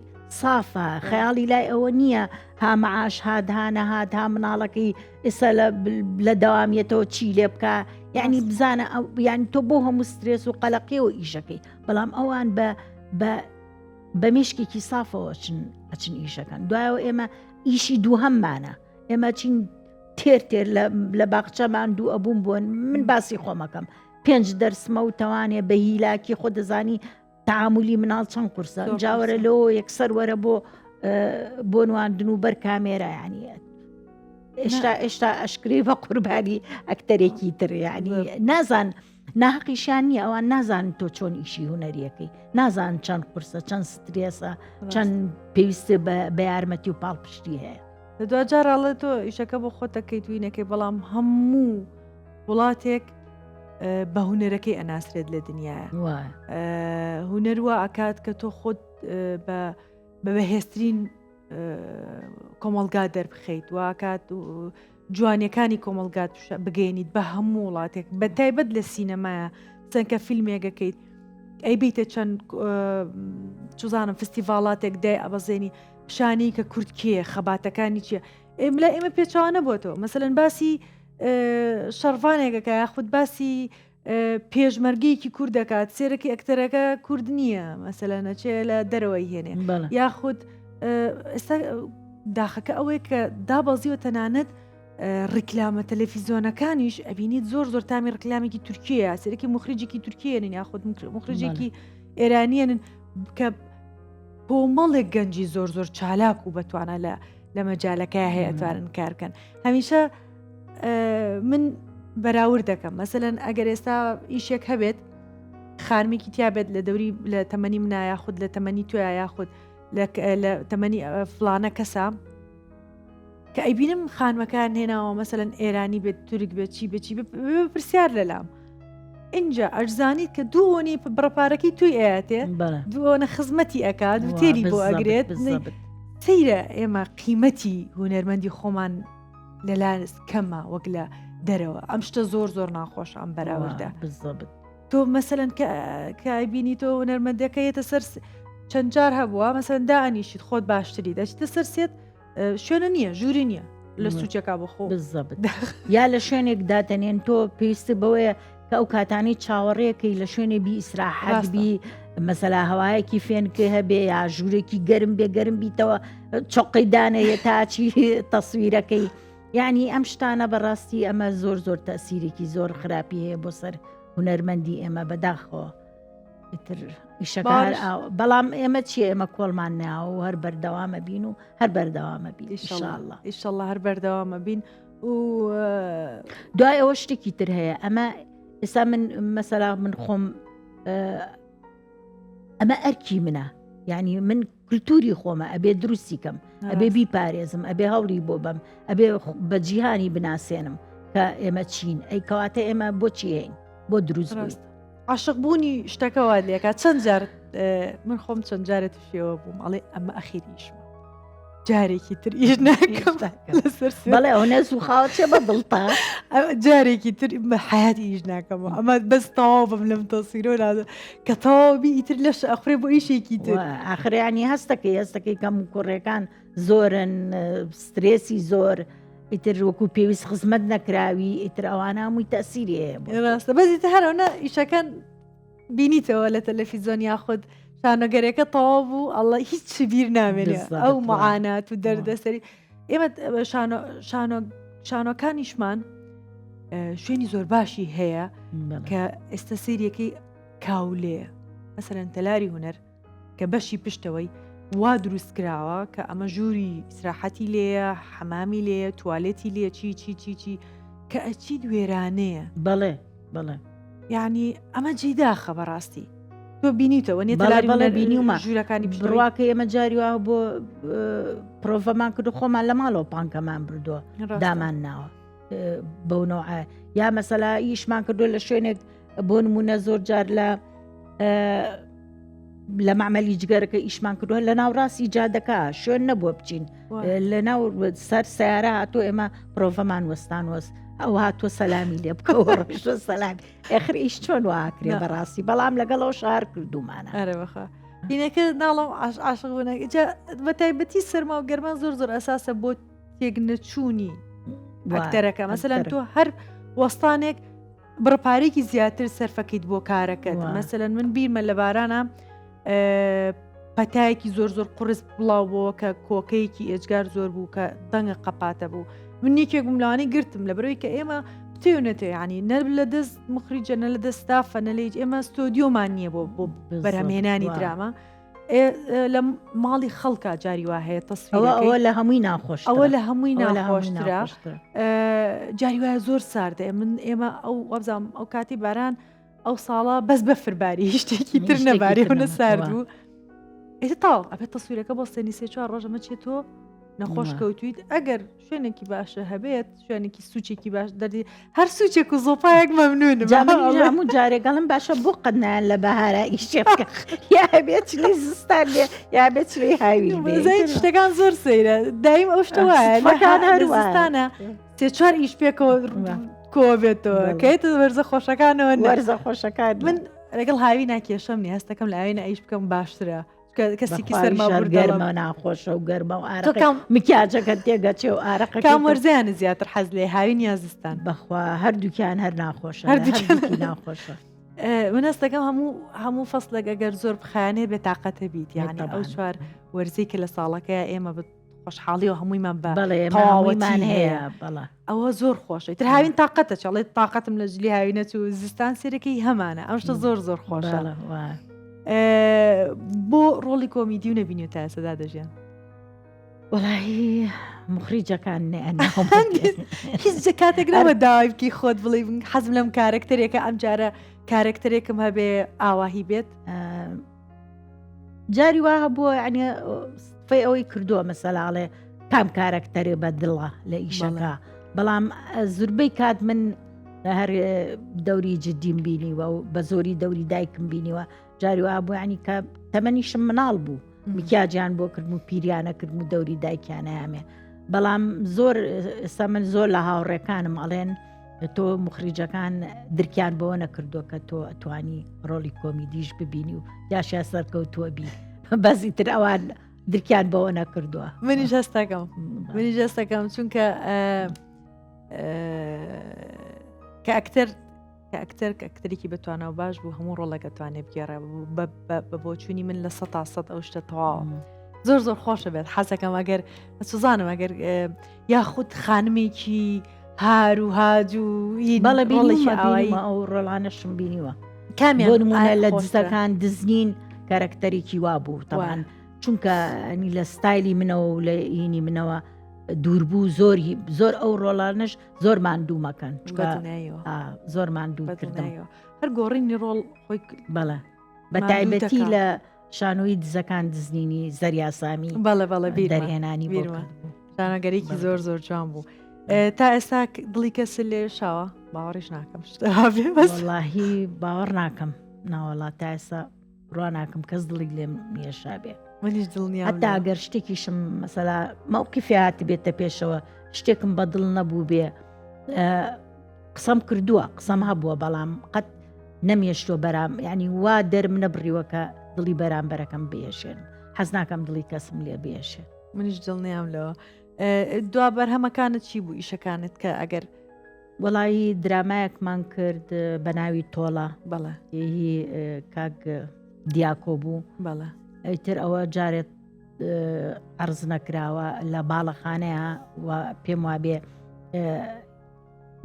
صافە خەیاڵی لای ئەوە نییە ها مەعاش هات ها مناڵەکەی ئێستا لە دەوامیێتەوە چی لێ بکە یعنی بزانە یعنی تۆ بۆ هەموو سترێس و قەلەقیەوە ئیشەکەی بەڵام ئەوان بە مشکێکی سافەوە ئەچن ئیشەکەن دوایەوە ئێمە ئیشی دووهەممانە ئێمە چین تێر لە باخچەمان دوو ئەبووم بوون من باسی خۆمەکەم 5 دەرسمە و تەوانێ بە هیلاکی خۆ دەزانی تعاملی مناڵ چەند قورسە جاوەرە لەوە یەکسەر وەرە بۆ نواندن و بەر کامێرە یعنیەت ئێشتا ئەشکری بە قوربانی ئەکتەرێکی تر یعنی نازان ناحقیشان نییە ئەوان نازان تۆ چۆن ئیشی هوەریەکەی نازان چەند قورسە چەند سترێسە چەند پێویستە بە یارمەتی و پاڵپشتی هەیە لە دوجارڕڵێت تۆ ئیشەکە بۆ خۆتەکەی توینەکەی بەڵام هەموو وڵاتێک بە هوەرەکەی ئەناسرێت لە دنیاە هوەروە ئاکات کە تۆ خۆت بە بەهێزترین کۆمەڵگا دەربخەیت واکات جوانیەکانی کۆمەڵگات بگەێنیت بە هەموو وڵاتێک بە تایبەت لە سینەمایە چەندکە فیلمێگەکەیت ئەی بیتە چەند چزانم فستیڤالاتێک دای ئەبەزێنی شانی کە کورتکیە خەباتەکانی چییە ئێمە پێچوانە بۆتەوە مەسەلەن باسی شەڕوانێکەکە خودت باسی پێشمەرگەیەکی کورد دەکات سێرەکی ئەکتەرەکە کورد نییە مەسەلە نەچێ لە دەرەوەی هێنێ یاخود ئێستا داخەکە ئەوەیە کە دابەزیوە تەنانەت ڕیکلامە تەلەڤیزیۆنەکانیش ئەبینیت زۆر تامی ڕکلامێکی تورکیە سەرەکی مخرجێکی تورکیەنن یاخود مخرجێکی ئێرانیەنن کە کۆمەڵێک گەنجی زۆر چالاک و بەتوانە لە مەجالەکە هەیە ئەتوانن کارکەن هەمیشە من بەراورد دەکەم مەسەلەن ئەگەر ئێستا ئیشێک هەبێت خارمێکی تیابێت لە دەوری لە تەمەنی منایە خود لە تەمەنی توە یاخود لە تەمەنی فلانە کەسە کە ئەیبینم خانمەکان هێناوە مەسەلەن ئێرانی بێت تورک بێت چی بچی پرسیار لەلام اینجا ئەرزانیت کە دووەنی بڕەپارەکەی توی ئاەتێ دووەنە خزمەتی ئەکات و تێری بۆ ئەگرێت سەیرە ئێمە قیمەتی هونەرمەندی خۆمان لەلاس کەمە وەک لە دەرەوە ئەم شتە زۆر ناخۆش ئەم بەراوردە تۆ مەسەلەن کە ئایبینی تۆ هونەرمەندەکەیەتە سەر چەند جار هەبووە مەسەلەن دائنیشیت خۆت باشتری دەچتە سەر سێت شوێنە نییە ژووری نییە لە سوچەکە بۆ خۆ یا لە شوێنێک داتەنێن تۆ پێویستە بەوەیە کە ئەو کاتانی چاوەڕێەکەی لە شوێنێ بی ئیسراحەت بی مەسەلا هەوایەکی فێنکە هەبێ یا ژوورێکی گەرم بێ گەرم بیتەوە چۆقی دانەیە تاچی تەسویرەکەی یعنی ئەم شتانە بەڕاستی ئەمە زۆر تەسیرێکی زۆر خراپی هەیە بۆ سەر هونەرمەندی ئێمە بەداخەوە ئیشەکە بەڵام ئێمە چیە ئێمە کۆڵمان ناوە و هەر بەردەوامە بین و هەر بەردەوامە بین ئیشەڵڵا هەر بەردەوامە بین و دوای ئەوە شتێکی تر هەیە ئەمە ئێستا من مەسەلا من خۆم ئەمە ئەرکی منە یعنی من کللتوری خۆمە ئەبێ دروستی کەم ئەبێ بیپارێزم ئەبێ هەوڵی بۆ بەم ئەبێ بە جیهانی بناسێنم کە ئێمە چین ئەی کەواتە ئێمە بۆچی هەین بۆ دروست عاشق بوونی شتەکەوا لێکات چەند جار من خۆم چەند جارێت شێوە بووم ئەڵێ ئەمە ئەخیریشمە جارێکی تر ئیش ناکەم لەسەر بەڵێ ئەو نەز و خاوچێ بە دڵتا جارێکی تر حیاتی ئیش ناکەمەوە ئەمە بەس تەواو بم لەم تەسیرۆ نادە کە تەواوی ئیتر لەش ئەخورێ بۆ ئیشێکی تر ئاخریانی هەستەکەی کەم و کوڕەکان زۆرن سترێسی زۆر ئیتر وەکو پێویست خزمەت نەکراوی ئیتر ئەوانە هەمووی تەسیری هەیە ڕاستە بەزیتە هەرەوە ئیشەکان بینیتەوە لە تەلەڤیزۆن یاخود شانۆگەرێکە تەواو بوو ئەڵڵە هیچ بیر نامێنێ ئەو معانات و دەردەسەری ئێمە شانۆکانیشمان شوێنی زۆر باشی هەیە کە ئێستا سریەکەی کاولەیە مەسەرەن تەلاری هونەر کە بەشی پشتەوەی وا دروست کراوە کە ئەمە ژووری ئیسراحەتی لێیە حەمامی لێیە توالێتی لێ چی کە ئەچی دوێرانەیە بەڵێ بەڵێ یعنی ئەمە جێداخە بەڕاستی تۆ بینیتەوە نیە بەڵێ بینیومە ژوورەکانی بڕواکە ئێمە جاریوە بۆ پرۆڤەمان کردو خۆمان لە ماڵەوە پانکەمان بردووە دامان ناوە بەونەوە یا مەسەلا ئیشمان کردو لە شوێنێک بۆ نمونە زۆر جار لە معمەلی جگەرەکە ئیشمان کردووە لە ناوڕاستی جادەکە شوێن نەبووە بچین لە ناو سەر سیارە هاتۆ ئێمە پرۆڤەمان وەستان وەست ئەو هاتووە سەلامی لێ بکەوە ڕۆژتە سەلام ئەخر ئیش چۆن واکرێ بەڕاستی بەڵام لەگەڵەوە شار کردومانە ئەرەوەخە بینەکە ناڵم عاشق بوونەکە بە تایبەتی سەرما و گەرمان زۆر ئەساسە بۆ تێک نەچوونی ئەکتەرەکە مەسەلەن تۆ هەر وەستانێک بڕپارێکی زیاتر سەرفەکەیت بۆ کارەکەت مەسەلەن من بیرمە لە بارانە پەتایەکی زۆر قڕس بڵاوبەوە کە کۆکەیەکی ئێجگار زۆر بوو کە دەنگە قەپاتە بوو من یەکێک گوملانی گرتم لە بەرەوەی کە ئێمە بتێونێتە ینی نە لە دەست مخریجە نە لە دەستافە نە لە ئێمە ستۆدیۆمان نییە بۆ بەرهەمێنانی دراما لە ماڵی خەڵکە جاری وا هەیە تەسویرەوە لە هەمووی ناخۆش ئەوە لە هەمووی ناخۆشترا جاری وایە زۆر ساردە من ئێمە ئەو وەبزانام ئەو کاتی باران ئەو ساڵە بەس بەفرباری شتێکی تر نەباری هەنە ساردوو ئێتە تاڵ ئەبێت تەسویرەکە بۆ سێنی سێ چوار ڕۆژەمە چێتۆ نەخۆش کەوتویت ئەگەر شوێنێکی باشە هەبێت شوێنێکی سوچێکی باش دەردی هەر سوچێک و زۆپایەک مەمنون هەموو جارێگەڵم باشە بۆ قەتنیان لە بەهارە ئیشێ بکە یا هەبێت چلی زستان لێ یا بێت چلی هاوی شتەکان زۆر سەیرە دایم ئەو شتە وایە هەروستانە سێ چوار ئیش پێکەوە کۆ بێتەوە کەیتە وەرزە خۆشەکانەوە وەرزە خۆشەکان من لەگەڵ هاوی ناکێشەم نی هەستەکەم لە ئاوی ئایش بکەم باشترە کەسێکی سەرما گەرمە ناخۆشە و گەرمە و ئارەکەم مکیاجەکە تێگەچێ و ئارەقە کام وەرزیانە زیاتر حەز لێ هاوی نیازستان بەخوا هەردووکیان هەر ناخۆشە هەردووکی ناخۆشە من هەستەکەم هەموو فەسلێک ئەگەر زۆر بخایانێ بێتاقەتە بیت یعنی ئەو چوار وەرزی کە لە ساڵەکەی ئێمە خۆشحاڵی و هەموویمان بە تەواویمان هەیە بەڵێ ئەوە زۆر خۆشە تر هاوین تااقەتە چڵێت تااقەتم لە جلی هاوی نەچ و زستان سێرەکەی هەمانە ئەم شتە زۆر خۆشە بۆ ڕۆڵی کۆمیدی و نەبینێت تا ئێستا دەژیان وەڵی مخریجەکان هیچ کاتێک نەوە داوای بکەی خۆت بڵێ حەزم لەم کارکتەرێکە ئەم جارە کارکتەرێکم هەبێ ئاواهی بێت جاری وا هەبووە عنی فەی ئەوەی کردووە مەسەلاڵێ کام کارکتەرێ بە دڵە لە ئیشەکە بەڵام زوربەی کات من هەر دەوری جدیم بینیوە و بە زۆری دەوری دایکم بینیوە جاری وا بوو عنی کە تەمەنیشم مناڵ بوو میکیاجیان بۆ کردم و پیریانە کردم و دەوری دایکیانە هەمێ بەڵام زۆر ئێستا من زۆر لە هاوڕێکانم ئەڵێن تۆ مخریجەکان درکیان بەوە نەکردووە کە تۆ ئەتوانی ڕۆڵی کۆمیدیش ببینی و یاشیا سەرکەوتووە بی بەزی تر ئەوان درکیان بەوە نەکردووە منیش هەستەکەم چونکە کە ئەکتەرێکی بتوانەوە باش بوو هەموو ڕۆڵەکە توانێت بگێڕێ بە بۆچوونی من لە 100 ئەو شتە تەواوە زۆر خۆشە بێت حەزەکەم ئەگەر سوزانم ئەگەر یاخود خانمێکی هار و هاج و بەڵێ بینڵێکی ئەو ڕۆڵانەشم بینیوە کامیان نمونە لە دزەکان دزنین کارکتەرێکی وا بوو تەوان چونکە ئەنی لە ستایلی منەوە و لە ئینی منەوە دووربوو زۆر ئەو ڕۆڵانش زۆر ماندوومەکەن زۆر ماندوو کردن هەر گۆڕینی ڕۆڵ خۆی بەڵێ بە تایبەتی لە شانۆی دزەکان دزنینی زەریاسامی بەڵێ دەرهێنانی شانەگەرێکی زۆر جوان بوو تا ئێستا دڵی کەس لێ شاوە باوەڕیش ناکەم شتابێ بەس واللهی باوەڕ ناکەم ناوەڵات تا ئێستا ڕوا ناکەم کەس دڵی لێم نیێشابێ منیش دڵنیام حتا ئەگەر شتێکیشم مەسەلا مەوقیفی هاتی بێتە پێشەوە شتێکم بە دڵ نەبوو بێ قسەم کردووە قسەم هەبووە بەڵام قەت نەمێشتۆ بەرام ینی وا دەرم نەبڕیوە کە دڵی بەرامبەرەکەم بێشێن حەز ناکەم دڵی کەسم لێ بێشێ منیش دڵنیام لەوە دوا بەرهەمەکانت چی بوو ئیشەکانت کە ئەگەر وەڵایی درامایەکمان کرد بە ناوی تۆڵە بەڵێ هی کاک دیاکۆ بوو بەڵێ ئەیتر ئەوە جارێت عرض نەکراوە لە باڵەخانەیە و پێم وابێ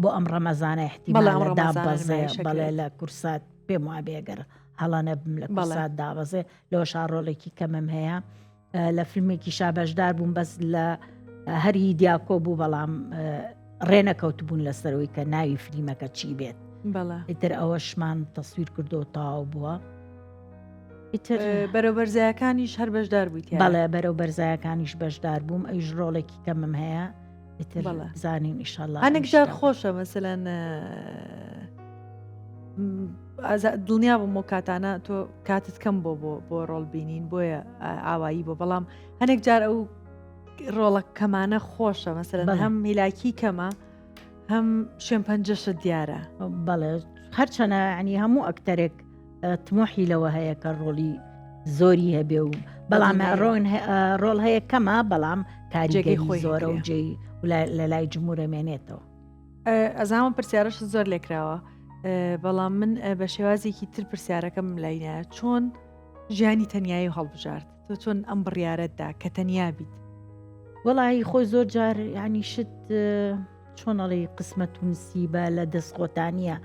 بۆ ئەم ڕەمەزانە احتیمالە دابەزێ بەڵێ لە کورسات پێم وابێگەر هەڵانە بم لە کورسات دابەزێ لەوە شارۆڵێکی کەمم هەیە لە فیلمێکی شابەشدار بووم بەس لە هەری دیاکۆ بوو بەڵام ڕێنەکەوت بوون لەسەرەوەی کە ناوی فیلمەکە چی بێت ئیتر ئەوەشمان تەسویر کردو تاو بووە بەرەوبەرزایەکانیش هەر بەشدار بوویت بەڵێ بەرەو بەرزایەکانیش بەشدار بووم ئەویش ڕۆڵێکی کەمم هەیە ئیتر بزانین ئیشەڵڵا هەنێک جار خۆشە مەسەلەن دڵنیا بووم کاتانە تۆ کاتت کەم بۆ ڕۆڵ بینین بۆیە ئاوایی بۆ بەڵام هەنێک جار ئەو ڕۆڵە کەمانە خۆشە مەسەلەن هەم هیلاکی کەمە هەم شوێن پەنجەشە دیارە بەڵێ هەرچەنە عنی هەموو ئەکتەرێک تمۆحی لەوە هەیە کە ڕۆڵی زۆری هەبێ و بەڵام ڕۆڵ هەیە کەمە بەڵام کاریگەری خۆی زۆرە و جێی لە لای جمهورە مێنێتەوە ئەزانمە پرسیارەش زۆر لێکراوە بەڵام من بە شێوازێکی تر پرسیارەکەم لایە چۆن ژیانی تەنیایی هەڵبژارد تۆ چۆن ئەم بڕیارەتدا کە تەنیا بیت وەڵی خۆی زۆر جار ینی شت چۆنەڵی قسمەت و نسیبە لە دەستخۆتانیە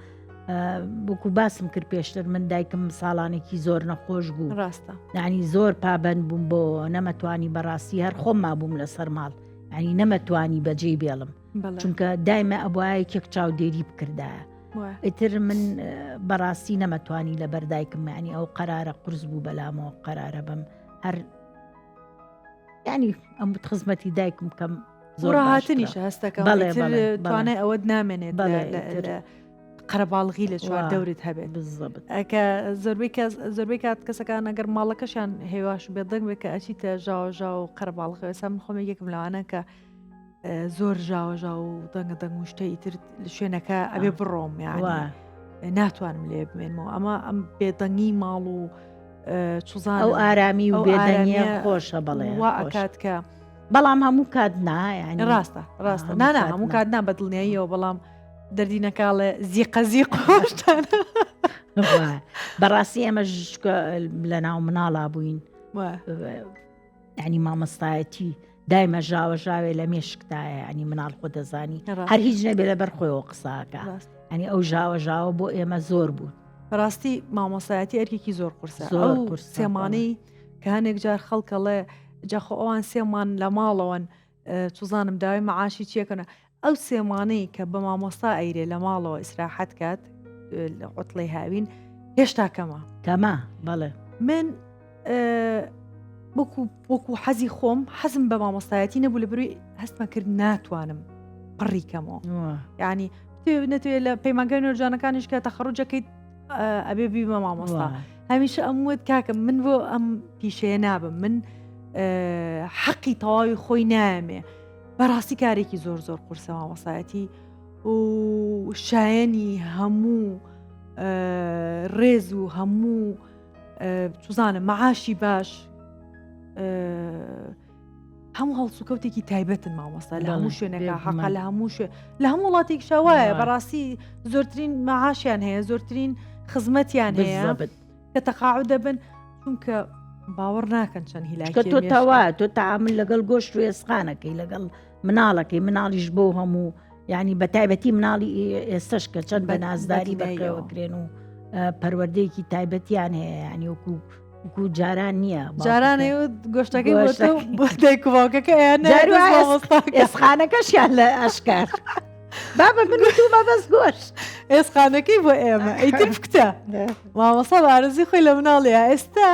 بۆکو باسم کرد پێشتر من دایکم ساڵانێکی زۆر نەخۆش بوو ڕاستە ینی زۆر پابند بووم بۆ نەمەتوانی بەڕاستی هەر خۆم ما بووم لەسەر ماڵ ینی نەمەتوانی بەجێ بێڵم چونکە دایمە ئەبواە کێک چاودێری بکردایە ئیتر من بەڕاستی نەمەتوانی لە بەردایکم ینی ئەو قەرارە قرس بوو بەلامەوە قەرارە بم هەر ینی ئەم خزمەتی دایکم کەم زۆر هاتنیش هەستەکە توانای ئەوەت نامێنێت قەرەباڵغی لە چوار دەورت هەبێت ئەکە زۆربەی کات کەسەکان ئەگەر ماڵەکەشیان هێواش بێدەنگ بێت کە ئەچیتە ژاوەژا و قەرەباڵغی سام خۆمە یەکم لەوانە کە زۆر ژاوەژا و دەنگە دەنگ و شتەی تر شوێنەکە ئەبێ بڕۆم یان ناتوانم لێ بمێنمەوە ئەمە ئەم بێدەنگی ماڵ و چوزان ئەو ئارامی و بێدەنگیە خۆشە بەڵێ وا ئەکات کە بەڵام هەموو کات نایانی ڕاستە نانا هەموو کات نا بە دڵنیاییەوە بەڵام دەردی نەکاڵێ زیقەزی خۆشتانە بەڕاستی ئەمە لە ناو مناڵا بووین ینی مامەستایەتی دایمە ژاوەژاوێ لە مێشکتایە ئەنی مناڵ خۆ دەزانی هەر هیچ نەبێ لە بەرخۆیەوە قساکە ئەنی ئەو ژاوەژاوە بۆ ئێمە زۆر بوو بەڕاستی مامۆسایەتی ئەرکێکی زۆر قورسە ئەو سێمانەی کە هەنێک جار خەڵکەڵێ جاخۆ ئەوان سێمان لە ماڵەوەن چوزانم داوای مەعاشی چیەکەنە ئەو سێمانەی کە بە مامۆستا ئەیرێ لە ماڵەوە ئیسراحەت کات لە قوتڵی هاوین هێشتا کەمە بەڵێ من وەکو حەزی خۆم حەزم بە مامۆستایەتی نەبوو لە بروی هەستمە کرد ناتوانم پڕیکەمەوە یعنی نەتوێ لە پەیمانگەی نۆرجانەکانیش کە تەخەڕوجەکەیت ئەبێ بی بە مامۆستا هەمیشە ئەموت کاکەم من بۆ ئەم پیشەیە نابم من حەقی تەواوی خۆی نامێ بەڕاستی کارێکی زۆر زۆر قورسە مامۆستایەتی و شایەنی هەموو ڕێز و هەموو چوزانە مەعاشی باش هەموو هەڵسوکەوتێکی تایبەتن مامۆستا لە هەموو شوێنەکە حەقا لە هەموو لە هەموو وڵاتێک شەوایە بەڕاستی زۆرترین مەعاشیان هەیە زۆرترین خزمەتیان هەیە کە تەقاعود دەبن چونکە باوەڕ ناکەن چەند هیلاکی تۆ تەوا تۆ تەعامل لەگەڵ گۆشت و ئێسقانەکەی لەگەڵ مناڵەکەی مناڵیش بۆ هەموو ینی بە تایبەتی مناڵی ئێستش کە چەند بە نازداری بەکرێن و پەروەردەیەکی تایبەتیان هەیە ینی وەکو جاران نییە جارانێ و گۆشتەکەی بۆ دایک و باوکەکە ئێسخانەکەشیان لە ئەشکار بابە من تو مەبەست گۆشت ئێسخانەکەی بۆ ئێمە ئەیتر بکتە مامۆستا بارزی خۆی لە مناڵەیە ئێستا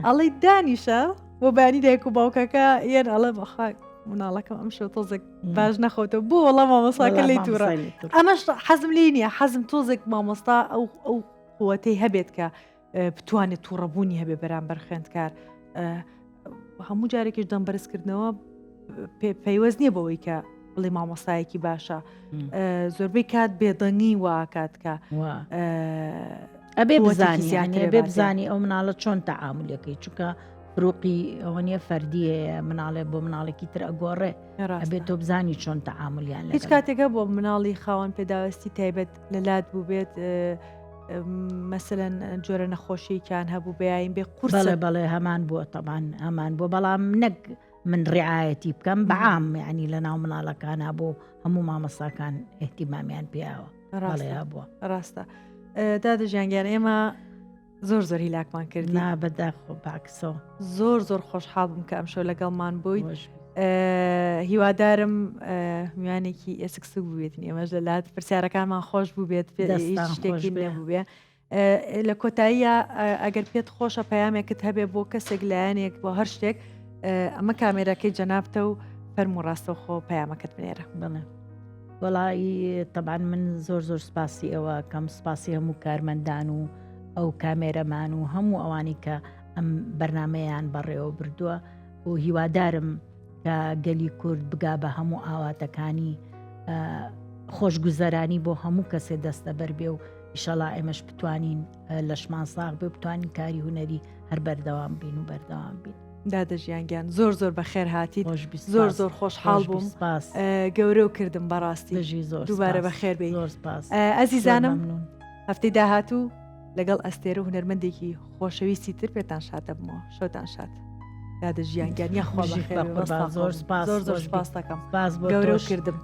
ئەڵی دانیشە بۆ بانی دایک و باوکەکە یەن ئەڵێ بەخوا مناڵەکەم ئەم شەو تۆزێک باش نەخۆتەوە بۆ وەڵام مامۆستاکە لی تووڕە ئەمەش حەزم لی نییە حەزم تۆزێک مامۆستا ئەو قووەتەی هەبێت کە بتوانێت تووڕەبوونی هەبێ بەرامبەر خوێندکار هەموو جارێکیش دەم بەرزکردنەوە پەیوەست نییە بەوەی کە بڵێ مامۆستایەکی باشە زۆربەی کات بێدەنگی واکات کە ئەبێ بزانی ئەو مناڵە چۆن تەعاملەکەی چونکە فروقی ئەوە نیە فەردیە مناڵێ بۆ مناڵێکی تر ئەگۆڕێ ئەبێت تۆ بزانی چۆن تەعاملیان هیچ کاتێکە بۆ مناڵی خاوەن پێداوەستی تایبەت لەلات بوو بێت مەسەلەن جۆرە نەخۆشییان هەبوو بەیاین بێ قورسە بەڵێ هەمان بووە تەبان هەمان بۆ بەڵام نەک من ڕعایەتی بکەم بەعام یعنی لە ناو مناڵەکان بۆ هەموو مامەساکان احتیمامیان پیاوە بووە ڕاستە دادەژیانگیان ئێمە زۆر زۆر هیلاکمان کردی بەداخۆ باکسەوە زۆر خۆشحاڵ بووم کە ئەم شەو لەگەڵمان بووی هیوادارم میوانێکی ئێسکس بووێتنی ئێمەش لەلات پرسیارەکانمان خۆش بوو بێت شتێکی نەبوو بێ لە کۆتاییە ئەگەر پێت خۆشە پەیامێکت هەبێ بۆ کەسێک لایەنێک بۆ هەر شتێک ئەمە کامێرەکەی جەنابتە و فەرموو ڕاستە خۆ پەیامەکەت بنێرە بڵێ وەڵی تەبان من زۆر سپاسی ئەوە کەم سپاسی هەموو کارمەندان و ئەو کامێرەمان و هەموو ئەوانی کە ئەم بەرنمەیان بەڕێوە بردووە و هیوادارم کە گەلی کورد بگا بە هەموو ئاواتەکانی خۆشگوزەرانی بۆ هەموو کەسێ دەستە بەر بێ و ئیشەڵا ئێمەش بتوانین لەشمان ساغ بێ بتوانین کاری هوەری هەر بەردەوام بین و بەردەوام بین دادەژیانگیان زۆر بەخێر هاتیت زۆر خۆشحاڵ بووم گەورە و کردم بەڕاستی دووبارە بەخێر بێ ئەزیزانم هەفتەی داهاتوو لەگەڵ ئەستێرە و هونەرمەندێکی خۆشەویستی تر پێتان شاتە بمەوە شەوتان شات دادەژیانگیان یەخوا بەخێر زۆر سپاس دەکەم گەورە و کردم